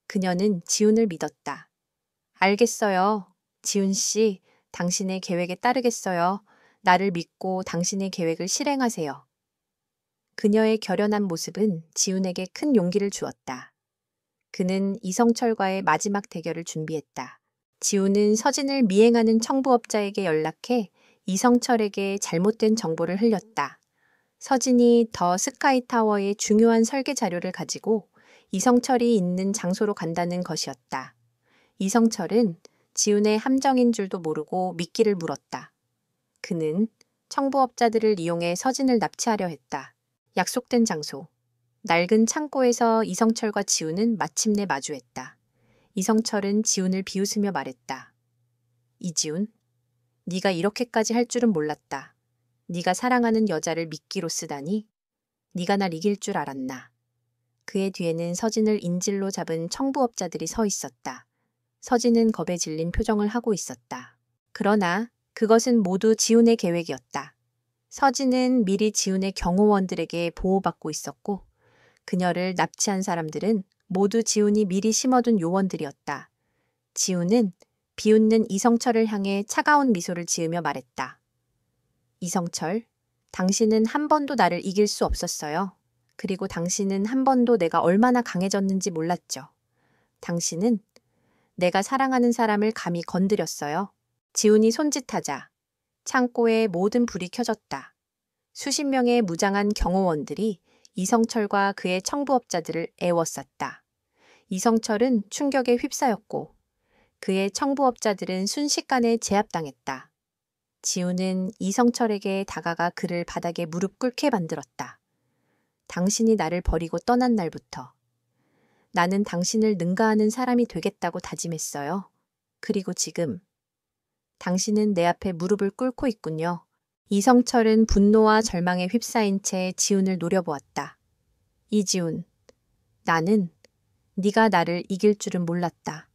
그녀는 지훈을 믿었다. 알겠어요. 지훈 씨, 당신의 계획에 따르겠어요. 나를 믿고 당신의 계획을 실행하세요. 그녀의 결연한 모습은 지훈에게 큰 용기를 주었다. 그는 이성철과의 마지막 대결을 준비했다. 지훈은 서진을 미행하는 청부업자에게 연락해 이성철에게 잘못된 정보를 흘렸다. 서진이 더 스카이타워의 중요한 설계 자료를 가지고 이성철이 있는 장소로 간다는 것이었다. 이성철은 지훈의 함정인 줄도 모르고 미끼를 물었다. 그는 청부업자들을 이용해 서진을 납치하려 했다. 약속된 장소. 낡은 창고에서 이성철과 지훈은 마침내 마주했다. 이성철은 지훈을 비웃으며 말했다. 이지훈, 네가 이렇게까지 할 줄은 몰랐다. 네가 사랑하는 여자를 미끼로 쓰다니. 네가 날 이길 줄 알았나. 그의 뒤에는 서진을 인질로 잡은 청부업자들이 서 있었다. 서진은 겁에 질린 표정을 하고 있었다. 그러나 그것은 모두 지훈의 계획이었다. 서진은 미리 지훈의 경호원들에게 보호받고 있었고 그녀를 납치한 사람들은 모두 지훈이 미리 심어둔 요원들이었다. 지훈은 비웃는 이성철을 향해 차가운 미소를 지으며 말했다. 이성철, 당신은 한 번도 나를 이길 수 없었어요. 그리고 당신은 한 번도 내가 얼마나 강해졌는지 몰랐죠. 당신은 내가 사랑하는 사람을 감히 건드렸어요. 지훈이 손짓하자 창고에 모든 불이 켜졌다. 수십 명의 무장한 경호원들이 이성철과 그의 청부업자들을 애워쌌다. 이성철은 충격에 휩싸였고 그의 청부업자들은 순식간에 제압당했다. 지훈은 이성철에게 다가가 그를 바닥에 무릎 꿇게 만들었다. 당신이 나를 버리고 떠난 날부터 나는 당신을 능가하는 사람이 되겠다고 다짐했어요. 그리고 지금 당신은 내 앞에 무릎을 꿇고 있군요. 이성철은 분노와 절망에 휩싸인 채 지훈을 노려보았다. 이지훈, 나는 네가 나를 이길 줄은 몰랐다.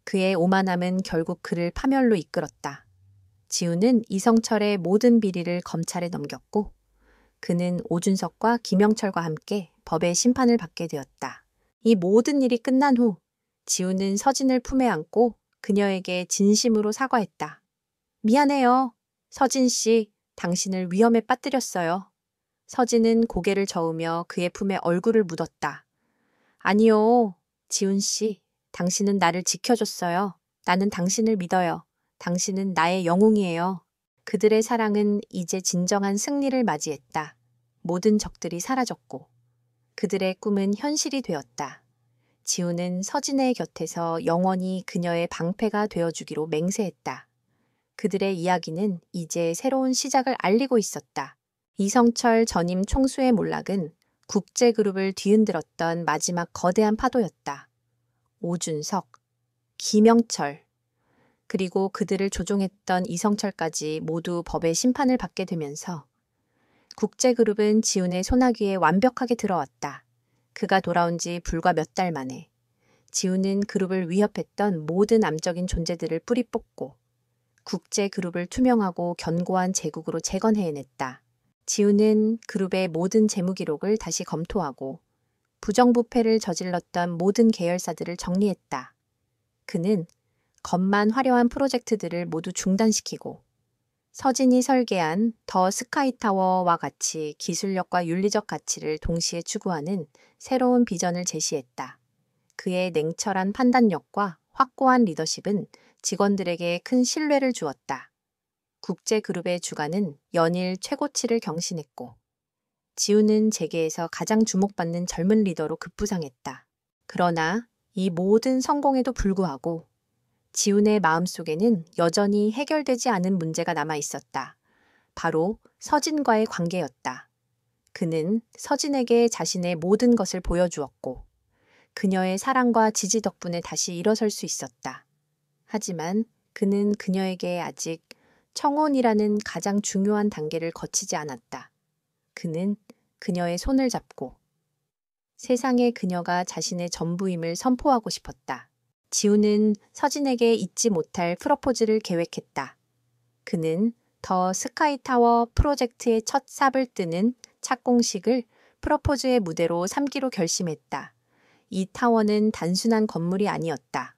그의 오만함은 결국 그를 파멸로 이끌었다. 지훈은 이성철의 모든 비리를 검찰에 넘겼고 그는 오준석과 김영철과 함께 법의 심판을 받게 되었다. 이 모든 일이 끝난 후 지훈은 서진을 품에 안고 그녀에게 진심으로 사과했다. 미안해요. 서진 씨, 당신을 위험에 빠뜨렸어요. 서진은 고개를 저으며 그의 품에 얼굴을 묻었다. 아니요, 지훈 씨, 당신은 나를 지켜줬어요. 나는 당신을 믿어요. 당신은 나의 영웅이에요. 그들의 사랑은 이제 진정한 승리를 맞이했다. 모든 적들이 사라졌고 그들의 꿈은 현실이 되었다. 지훈은 서진의 곁에서 영원히 그녀의 방패가 되어주기로 맹세했다. 그들의 이야기는 이제 새로운 시작을 알리고 있었다. 이성철 전임 총수의 몰락은 국제그룹을 뒤흔들었던 마지막 거대한 파도였다. 오준석, 김영철, 그리고 그들을 조종했던 이성철까지 모두 법의 심판을 받게 되면서 국제그룹은 지훈의 소나기에 완벽하게 들어왔다. 그가 돌아온 지 불과 몇 달 만에 지훈은 그룹을 위협했던 모든 암적인 존재들을 뿌리 뽑고 국제그룹을 투명하고 견고한 제국으로 재건해냈다. 지훈은 그룹의 모든 재무 기록을 다시 검토하고 부정부패를 저질렀던 모든 계열사들을 정리했다. 그는 겉만 화려한 프로젝트들을 모두 중단시키고 서진이 설계한 더 스카이타워와 같이 기술력과 윤리적 가치를 동시에 추구하는 새로운 비전을 제시했다. 그의 냉철한 판단력과 확고한 리더십은 직원들에게 큰 신뢰를 주었다. 국제그룹의 주가는 연일 최고치를 경신했고 지훈은 재계에서 가장 주목받는 젊은 리더로 급부상했다. 그러나 이 모든 성공에도 불구하고 지훈의 마음속에는 여전히 해결되지 않은 문제가 남아 있었다. 바로 서진과의 관계였다. 그는 서진에게 자신의 모든 것을 보여주었고 그녀의 사랑과 지지 덕분에 다시 일어설 수 있었다. 하지만 그는 그녀에게 아직 청혼이라는 가장 중요한 단계를 거치지 않았다. 그는 그녀의 손을 잡고 세상에 그녀가 자신의 전부임을 선포하고 싶었다. 지훈은 서진에게 잊지 못할 프로포즈를 계획했다. 그는 더 스카이타워 프로젝트의 첫 삽을 뜨는 착공식을 프로포즈의 무대로 삼기로 결심했다. 이 타워는 단순한 건물이 아니었다.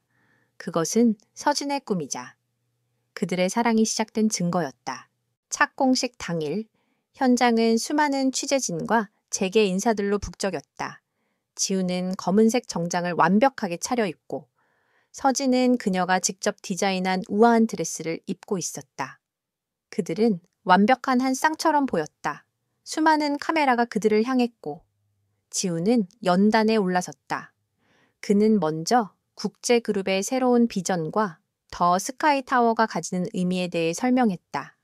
그것은 서진의 꿈이자 그들의 사랑이 시작된 증거였다. 착공식 당일, 현장은 수많은 취재진과 재계 인사들로 북적였다. 지훈은 검은색 정장을 완벽하게 차려입고 서진은 그녀가 직접 디자인한 우아한 드레스를 입고 있었다. 그들은 완벽한 한 쌍처럼 보였다. 수많은 카메라가 그들을 향했고 지훈은 연단에 올라섰다. 그는 먼저 국제그룹의 새로운 비전과 더 스카이타워가 가지는 의미에 대해 설명했다.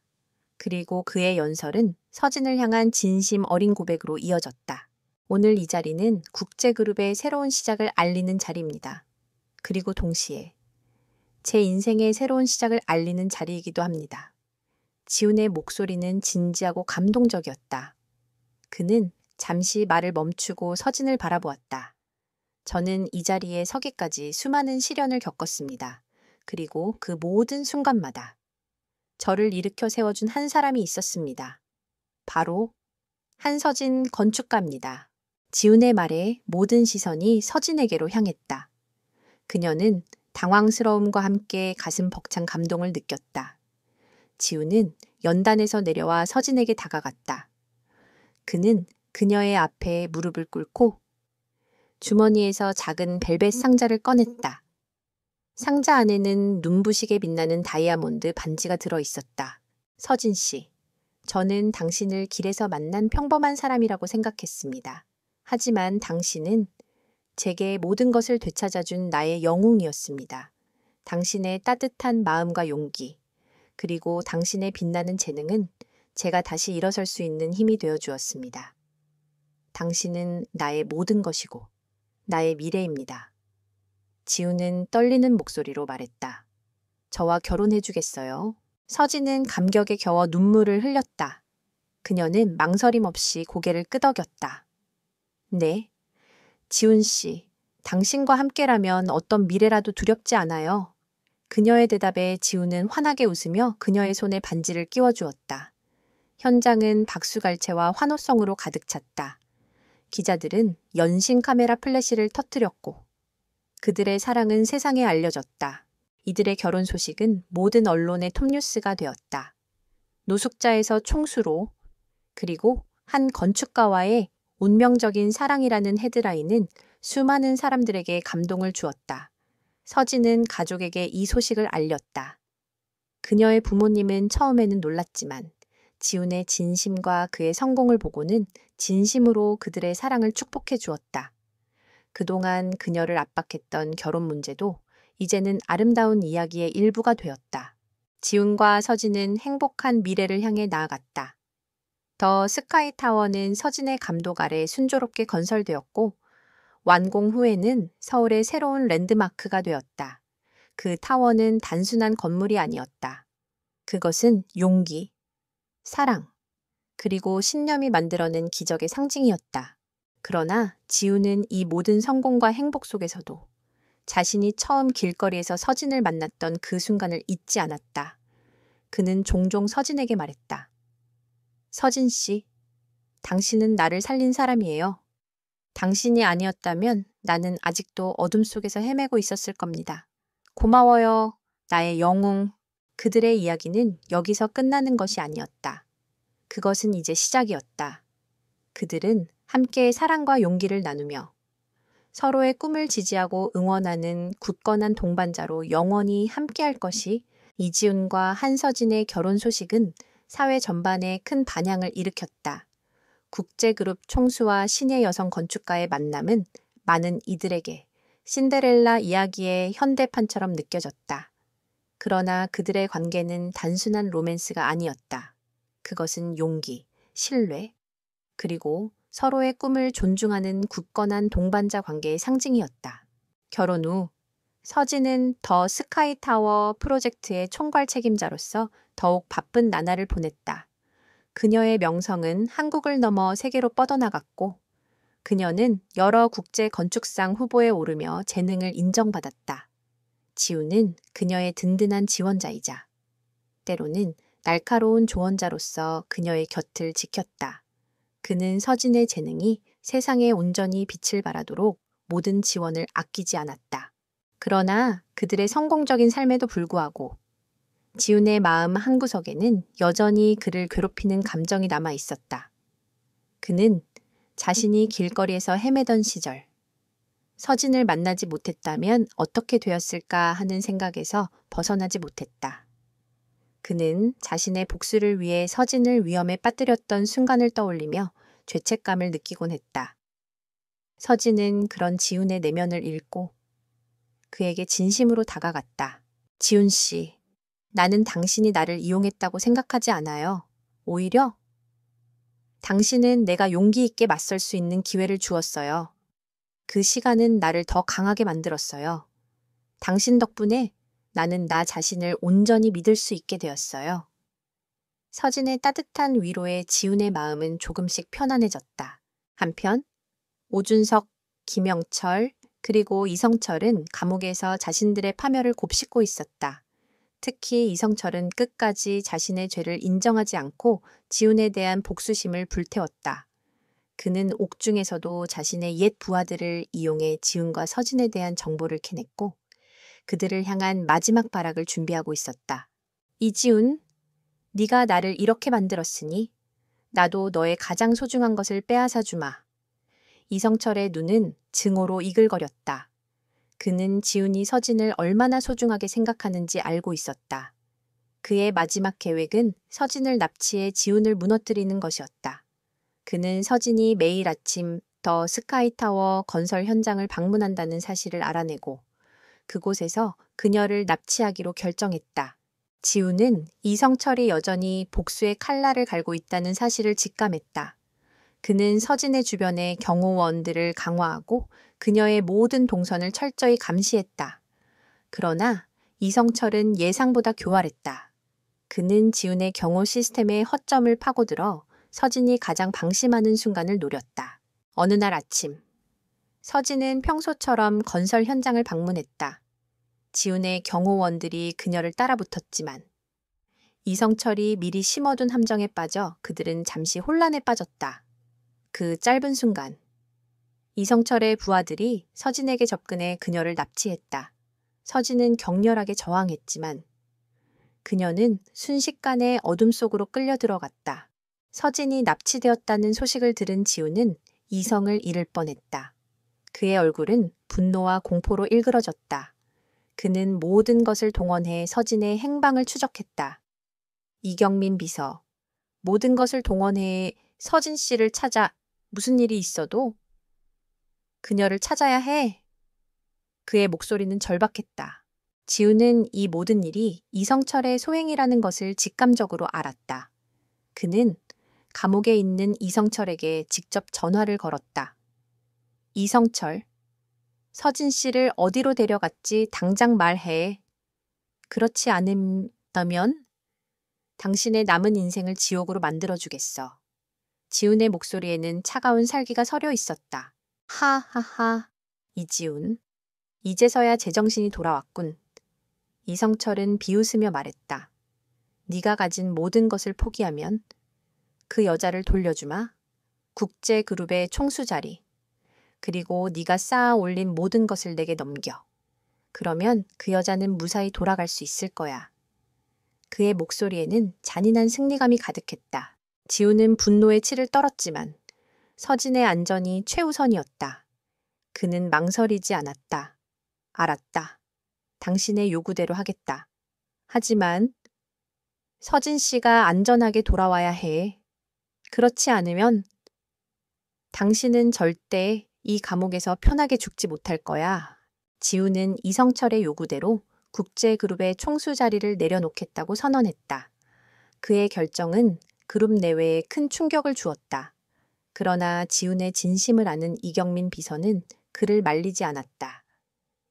그리고 그의 연설은 서진을 향한 진심 어린 고백으로 이어졌다. 오늘 이 자리는 국제그룹의 새로운 시작을 알리는 자리입니다. 그리고 동시에 제 인생의 새로운 시작을 알리는 자리이기도 합니다. 지훈의 목소리는 진지하고 감동적이었다. 그는 잠시 말을 멈추고 서진을 바라보았다. 저는 이 자리에 서기까지 수많은 시련을 겪었습니다. 그리고 그 모든 순간마다 저를 일으켜 세워준 한 사람이 있었습니다. 바로 한서진 건축가입니다. 지훈의 말에 모든 시선이 서진에게로 향했다. 그녀는 당황스러움과 함께 가슴 벅찬 감동을 느꼈다. 지훈은 연단에서 내려와 서진에게 다가갔다. 그는 그녀의 앞에 무릎을 꿇고 주머니에서 작은 벨벳 상자를 꺼냈다. 상자 안에는 눈부시게 빛나는 다이아몬드 반지가 들어 있었다. 서진 씨, 저는 당신을 길에서 만난 평범한 사람이라고 생각했습니다. 하지만 당신은 제게 모든 것을 되찾아준 나의 영웅이었습니다. 당신의 따뜻한 마음과 용기, 그리고 당신의 빛나는 재능은 제가 다시 일어설 수 있는 힘이 되어 주었습니다. 당신은 나의 모든 것이고 나의 미래입니다. 지우는 떨리는 목소리로 말했다. 저와 결혼해 주겠어요? 서진은 감격에 겨워 눈물을 흘렸다. 그녀는 망설임 없이 고개를 끄덕였다. 네, 지훈 씨, 당신과 함께라면 어떤 미래라도 두렵지 않아요. 그녀의 대답에 지훈은 환하게 웃으며 그녀의 손에 반지를 끼워주었다. 현장은 박수갈채와 환호성으로 가득 찼다. 기자들은 연신 카메라 플래시를 터뜨렸고 그들의 사랑은 세상에 알려졌다. 이들의 결혼 소식은 모든 언론의 톱뉴스가 되었다. 노숙자에서 총수로, 그리고 한 건축가와의 운명적인 사랑이라는 헤드라인은 수많은 사람들에게 감동을 주었다. 서진은 가족에게 이 소식을 알렸다. 그녀의 부모님은 처음에는 놀랐지만 지훈의 진심과 그의 성공을 보고는 진심으로 그들의 사랑을 축복해 주었다. 그동안 그녀를 압박했던 결혼 문제도 이제는 아름다운 이야기의 일부가 되었다. 지훈과 서진은 행복한 미래를 향해 나아갔다. 더 스카이타워는 서진의 감독 아래 순조롭게 건설되었고 완공 후에는 서울의 새로운 랜드마크가 되었다. 그 타워는 단순한 건물이 아니었다. 그것은 용기, 사랑, 그리고 신념이 만들어낸 기적의 상징이었다. 그러나 지우는 이 모든 성공과 행복 속에서도 자신이 처음 길거리에서 서진을 만났던 그 순간을 잊지 않았다. 그는 종종 서진에게 말했다. 서진 씨, 당신은 나를 살린 사람이에요. 당신이 아니었다면 나는 아직도 어둠 속에서 헤매고 있었을 겁니다. 고마워요, 나의 영웅. 그들의 이야기는 여기서 끝나는 것이 아니었다. 그것은 이제 시작이었다. 그들은 함께 사랑과 용기를 나누며 서로의 꿈을 지지하고 응원하는 굳건한 동반자로 영원히 함께할 것이 이지훈과 한서진의 결혼 소식은 사회 전반에 큰 반향을 일으켰다. 국제그룹 총수와 신예 여성 건축가의 만남은 많은 이들에게 신데렐라 이야기의 현대판처럼 느껴졌다. 그러나 그들의 관계는 단순한 로맨스가 아니었다. 그것은 용기, 신뢰, 그리고 서로의 꿈을 존중하는 굳건한 동반자 관계의 상징이었다. 결혼 후 서진은 더 스카이타워 프로젝트의 총괄 책임자로서 더욱 바쁜 나날을 보냈다. 그녀의 명성은 한국을 넘어 세계로 뻗어나갔고 그녀는 여러 국제 건축상 후보에 오르며 재능을 인정받았다. 지우는 그녀의 든든한 지원자이자 때로는 날카로운 조언자로서 그녀의 곁을 지켰다. 그는 서진의 재능이 세상에 온전히 빛을 발하도록 모든 지원을 아끼지 않았다. 그러나 그들의 성공적인 삶에도 불구하고 지훈의 마음 한구석에는 여전히 그를 괴롭히는 감정이 남아 있었다. 그는 자신이 길거리에서 헤매던 시절, 서진을 만나지 못했다면 어떻게 되었을까 하는 생각에서 벗어나지 못했다. 그는 자신의 복수를 위해 서진을 위험에 빠뜨렸던 순간을 떠올리며 죄책감을 느끼곤 했다. 서진은 그런 지훈의 내면을 읽고 그에게 진심으로 다가갔다. 지훈 씨, 나는 당신이 나를 이용했다고 생각하지 않아요. 오히려 당신은 내가 용기 있게 맞설 수 있는 기회를 주었어요. 그 시간은 나를 더 강하게 만들었어요. 당신 덕분에 나는 나 자신을 온전히 믿을 수 있게 되었어요. 서진의 따뜻한 위로에 지훈의 마음은 조금씩 편안해졌다. 한편 오준석, 김영철, 그리고 이성철은 감옥에서 자신들의 파멸을 곱씹고 있었다. 특히 이성철은 끝까지 자신의 죄를 인정하지 않고 지훈에 대한 복수심을 불태웠다. 그는 옥중에서도 자신의 옛 부하들을 이용해 지훈과 서진에 대한 정보를 캐냈고 그들을 향한 마지막 발악을 준비하고 있었다. 이지훈, 네가 나를 이렇게 만들었으니 나도 너의 가장 소중한 것을 빼앗아 주마. 이성철의 눈은 증오로 이글거렸다. 그는 지훈이 서진을 얼마나 소중하게 생각하는지 알고 있었다. 그의 마지막 계획은 서진을 납치해 지훈을 무너뜨리는 것이었다. 그는 서진이 매일 아침 더 스카이타워 건설 현장을 방문한다는 사실을 알아내고 그곳에서 그녀를 납치하기로 결정했다. 지훈은 이성철이 여전히 복수의 칼날을 갈고 있다는 사실을 직감했다. 그는 서진의 주변에 경호원들을 강화하고 그녀의 모든 동선을 철저히 감시했다. 그러나 이성철은 예상보다 교활했다. 그는 지훈의 경호 시스템의 허점을 파고들어 서진이 가장 방심하는 순간을 노렸다. 어느 날 아침, 서진은 평소처럼 건설 현장을 방문했다. 지훈의 경호원들이 그녀를 따라붙었지만 이성철이 미리 심어둔 함정에 빠져 그들은 잠시 혼란에 빠졌다. 그 짧은 순간, 이성철의 부하들이 서진에게 접근해 그녀를 납치했다. 서진은 격렬하게 저항했지만 그녀는 순식간에 어둠 속으로 끌려 들어갔다. 서진이 납치되었다는 소식을 들은 지훈은 이성을 잃을 뻔했다. 그의 얼굴은 분노와 공포로 일그러졌다. 그는 모든 것을 동원해 서진의 행방을 추적했다. 이경민 비서, 모든 것을 동원해 서진 씨를 찾아 무슨 일이 있어도 그녀를 찾아야 해. 그의 목소리는 절박했다. 지훈은 이 모든 일이 이성철의 소행이라는 것을 직감적으로 알았다. 그는 감옥에 있는 이성철에게 직접 전화를 걸었다. 이성철, 서진 씨를 어디로 데려갔지 당장 말해. 그렇지 않다면 당신의 남은 인생을 지옥으로 만들어주겠어. 지훈의 목소리에는 차가운 살기가 서려 있었다. 하하하, 이지훈. 이제서야 제정신이 돌아왔군. 이성철은 비웃으며 말했다. 네가 가진 모든 것을 포기하면 그 여자를 돌려주마. 국제그룹의 총수 자리. 그리고 네가 쌓아 올린 모든 것을 내게 넘겨. 그러면 그 여자는 무사히 돌아갈 수 있을 거야. 그의 목소리에는 잔인한 승리감이 가득했다. 지훈은 분노의 치를 떨었지만 서진의 안전이 최우선이었다. 그는 망설이지 않았다. 알았다. 당신의 요구대로 하겠다. 하지만 서진 씨가 안전하게 돌아와야 해. 그렇지 않으면 당신은 절대 이 감옥에서 편하게 죽지 못할 거야. 지훈은 이성철의 요구대로 국제그룹의 총수 자리를 내려놓겠다고 선언했다. 그의 결정은 그룹 내외에 큰 충격을 주었다. 그러나 지훈의 진심을 아는 이경민 비서는 그를 말리지 않았다.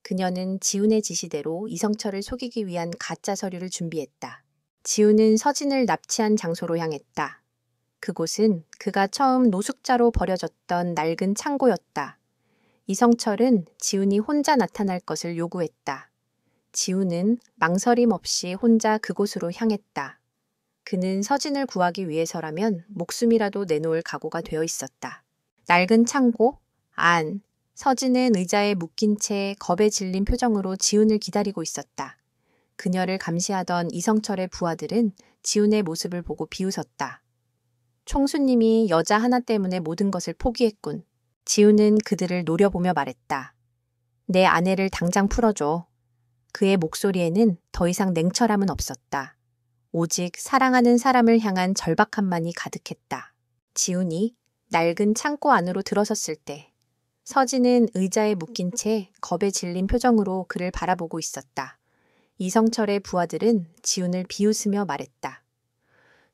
그녀는 지훈의 지시대로 이성철을 속이기 위한 가짜 서류를 준비했다. 지훈은 서진을 납치한 장소로 향했다. 그곳은 그가 처음 노숙자로 버려졌던 낡은 창고였다. 이성철은 지훈이 혼자 나타날 것을 요구했다. 지훈은 망설임 없이 혼자 그곳으로 향했다. 그는 서진을 구하기 위해서라면 목숨이라도 내놓을 각오가 되어 있었다. 낡은 창고 안, 서진은 의자에 묶인 채 겁에 질린 표정으로 지훈을 기다리고 있었다. 그녀를 감시하던 이성철의 부하들은 지훈의 모습을 보고 비웃었다. 총수님이 여자 하나 때문에 모든 것을 포기했군. 지훈은 그들을 노려보며 말했다. 내 아내를 당장 풀어줘. 그의 목소리에는 더 이상 냉철함은 없었다. 오직 사랑하는 사람을 향한 절박함만이 가득했다. 지훈이 낡은 창고 안으로 들어섰을 때 서진은 의자에 묶인 채 겁에 질린 표정으로 그를 바라보고 있었다. 이성철의 부하들은 지훈을 비웃으며 말했다.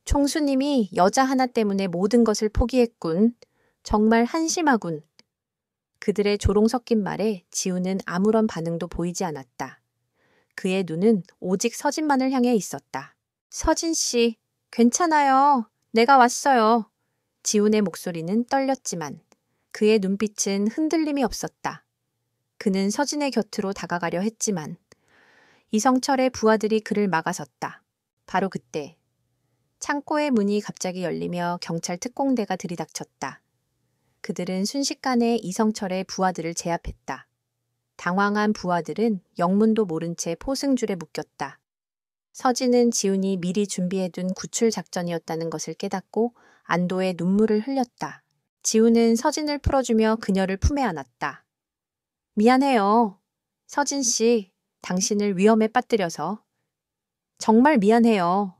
총수님이 여자 하나 때문에 모든 것을 포기했군. 정말 한심하군. 그들의 조롱 섞인 말에 지훈은 아무런 반응도 보이지 않았다. 그의 눈은 오직 서진만을 향해 있었다. 서진 씨, 괜찮아요. 내가 왔어요. 지훈의 목소리는 떨렸지만 그의 눈빛은 흔들림이 없었다. 그는 서진의 곁으로 다가가려 했지만 이성철의 부하들이 그를 막아섰다. 바로 그때 창고의 문이 갑자기 열리며 경찰 특공대가 들이닥쳤다. 그들은 순식간에 이성철의 부하들을 제압했다. 당황한 부하들은 영문도 모른 채 포승줄에 묶였다. 서진은 지훈이 미리 준비해둔 구출 작전이었다는 것을 깨닫고 안도의 눈물을 흘렸다. 지훈은 서진을 풀어주며 그녀를 품에 안았다. 미안해요. 서진 씨, 당신을 위험에 빠뜨려서. 정말 미안해요.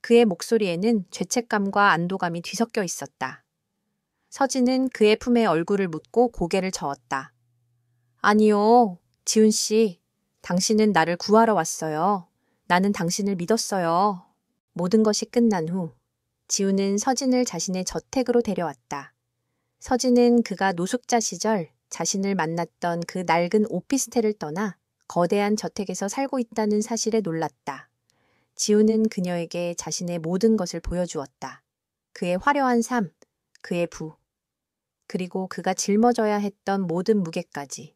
그의 목소리에는 죄책감과 안도감이 뒤섞여 있었다. 서진은 그의 품에 얼굴을 묻고 고개를 저었다. 아니요, 지훈 씨. 당신은 나를 구하러 왔어요. 나는 당신을 믿었어요. 모든 것이 끝난 후 지훈은 서진을 자신의 저택으로 데려왔다. 서진은 그가 노숙자 시절 자신을 만났던 그 낡은 오피스텔을 떠나 거대한 저택에서 살고 있다는 사실에 놀랐다. 지훈은 그녀에게 자신의 모든 것을 보여주었다. 그의 화려한 삶, 그의 부, 그리고 그가 짊어져야 했던 모든 무게까지.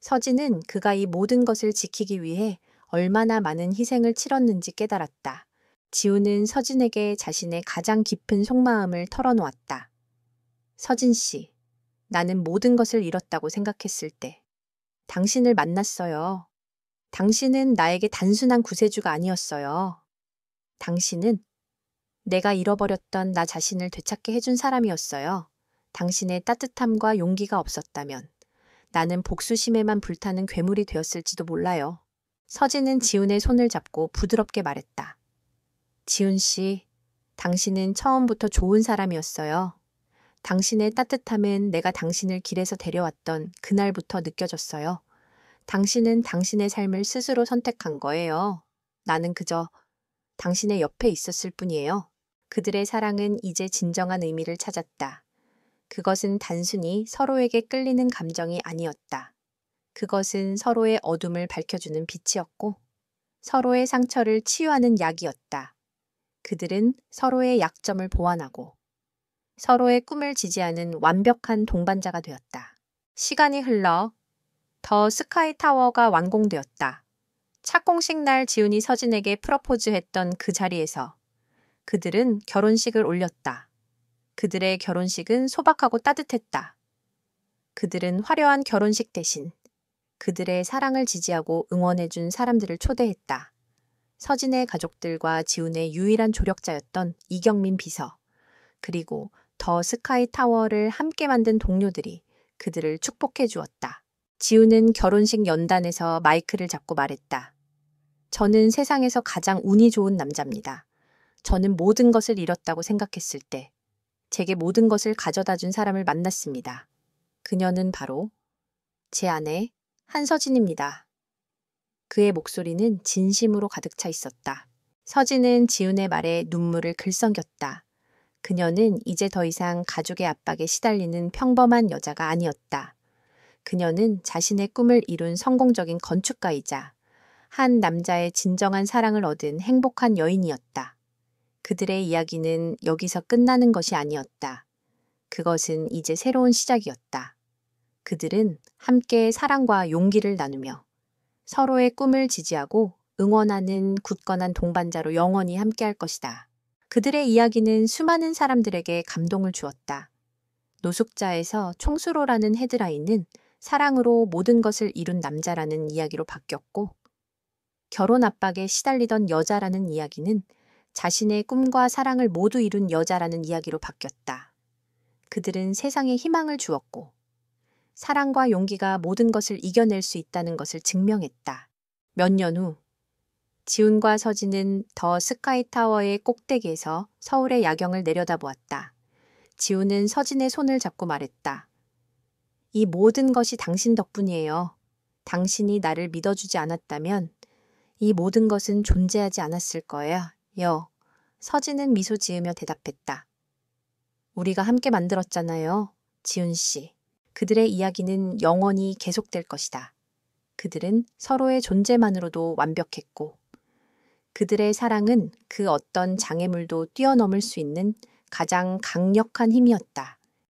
서진은 그가 이 모든 것을 지키기 위해 얼마나 많은 희생을 치렀는지 깨달았다. 지훈은 서진에게 자신의 가장 깊은 속마음을 털어놓았다. 서진 씨, 나는 모든 것을 잃었다고 생각했을 때 당신을 만났어요. 당신은 나에게 단순한 구세주가 아니었어요. 당신은 내가 잃어버렸던 나 자신을 되찾게 해준 사람이었어요. 당신의 따뜻함과 용기가 없었다면 나는 복수심에만 불타는 괴물이 되었을지도 몰라요. 서진은 지훈의 손을 잡고 부드럽게 말했다. 지훈 씨, 당신은 처음부터 좋은 사람이었어요. 당신의 따뜻함은 내가 당신을 길에서 데려왔던 그날부터 느껴졌어요. 당신은 당신의 삶을 스스로 선택한 거예요. 나는 그저 당신의 옆에 있었을 뿐이에요. 그들의 사랑은 이제 진정한 의미를 찾았다. 그것은 단순히 서로에게 끌리는 감정이 아니었다. 그것은 서로의 어둠을 밝혀주는 빛이었고 서로의 상처를 치유하는 약이었다. 그들은 서로의 약점을 보완하고 서로의 꿈을 지지하는 완벽한 동반자가 되었다. 시간이 흘러 더 스카이 타워가 완공되었다. 착공식 날 지훈이 서진에게 프러포즈했던 그 자리에서 그들은 결혼식을 올렸다. 그들의 결혼식은 소박하고 따뜻했다. 그들은 화려한 결혼식 대신 그들의 사랑을 지지하고 응원해준 사람들을 초대했다. 서진의 가족들과 지훈의 유일한 조력자였던 이경민 비서, 그리고 더 스카이 타워를 함께 만든 동료들이 그들을 축복해 주었다. 지훈은 결혼식 연단에서 마이크를 잡고 말했다. 저는 세상에서 가장 운이 좋은 남자입니다. 저는 모든 것을 잃었다고 생각했을 때 제게 모든 것을 가져다 준 사람을 만났습니다. 그녀는 바로 제 아내 한서진입니다. 그의 목소리는 진심으로 가득 차 있었다. 서진은 지훈의 말에 눈물을 글썽였다. 그녀는 이제 더 이상 가족의 압박에 시달리는 평범한 여자가 아니었다. 그녀는 자신의 꿈을 이룬 성공적인 건축가이자 한 남자의 진정한 사랑을 얻은 행복한 여인이었다. 그들의 이야기는 여기서 끝나는 것이 아니었다. 그것은 이제 새로운 시작이었다. 그들은 함께 사랑과 용기를 나누며 서로의 꿈을 지지하고 응원하는 굳건한 동반자로 영원히 함께할 것이다. 그들의 이야기는 수많은 사람들에게 감동을 주었다. 노숙자에서 총수로라는 헤드라인은 사랑으로 모든 것을 이룬 남자라는 이야기로 바뀌었고, 결혼 압박에 시달리던 여자라는 이야기는 자신의 꿈과 사랑을 모두 이룬 여자라는 이야기로 바뀌었다. 그들은 세상에 희망을 주었고 사랑과 용기가 모든 것을 이겨낼 수 있다는 것을 증명했다. 몇 년 후 지훈과 서진은 더 스카이타워의 꼭대기에서 서울의 야경을 내려다보았다. 지훈은 서진의 손을 잡고 말했다. 이 모든 것이 당신 덕분이에요. 당신이 나를 믿어주지 않았다면 이 모든 것은 존재하지 않았을 거예요. 서진은 미소 지으며 대답했다. 우리가 함께 만들었잖아요. 지훈 씨. 그들의 이야기는 영원히 계속될 것이다. 그들은 서로의 존재만으로도 완벽했고 그들의 사랑은 그 어떤 장애물도 뛰어넘을 수 있는 가장 강력한 힘이었다.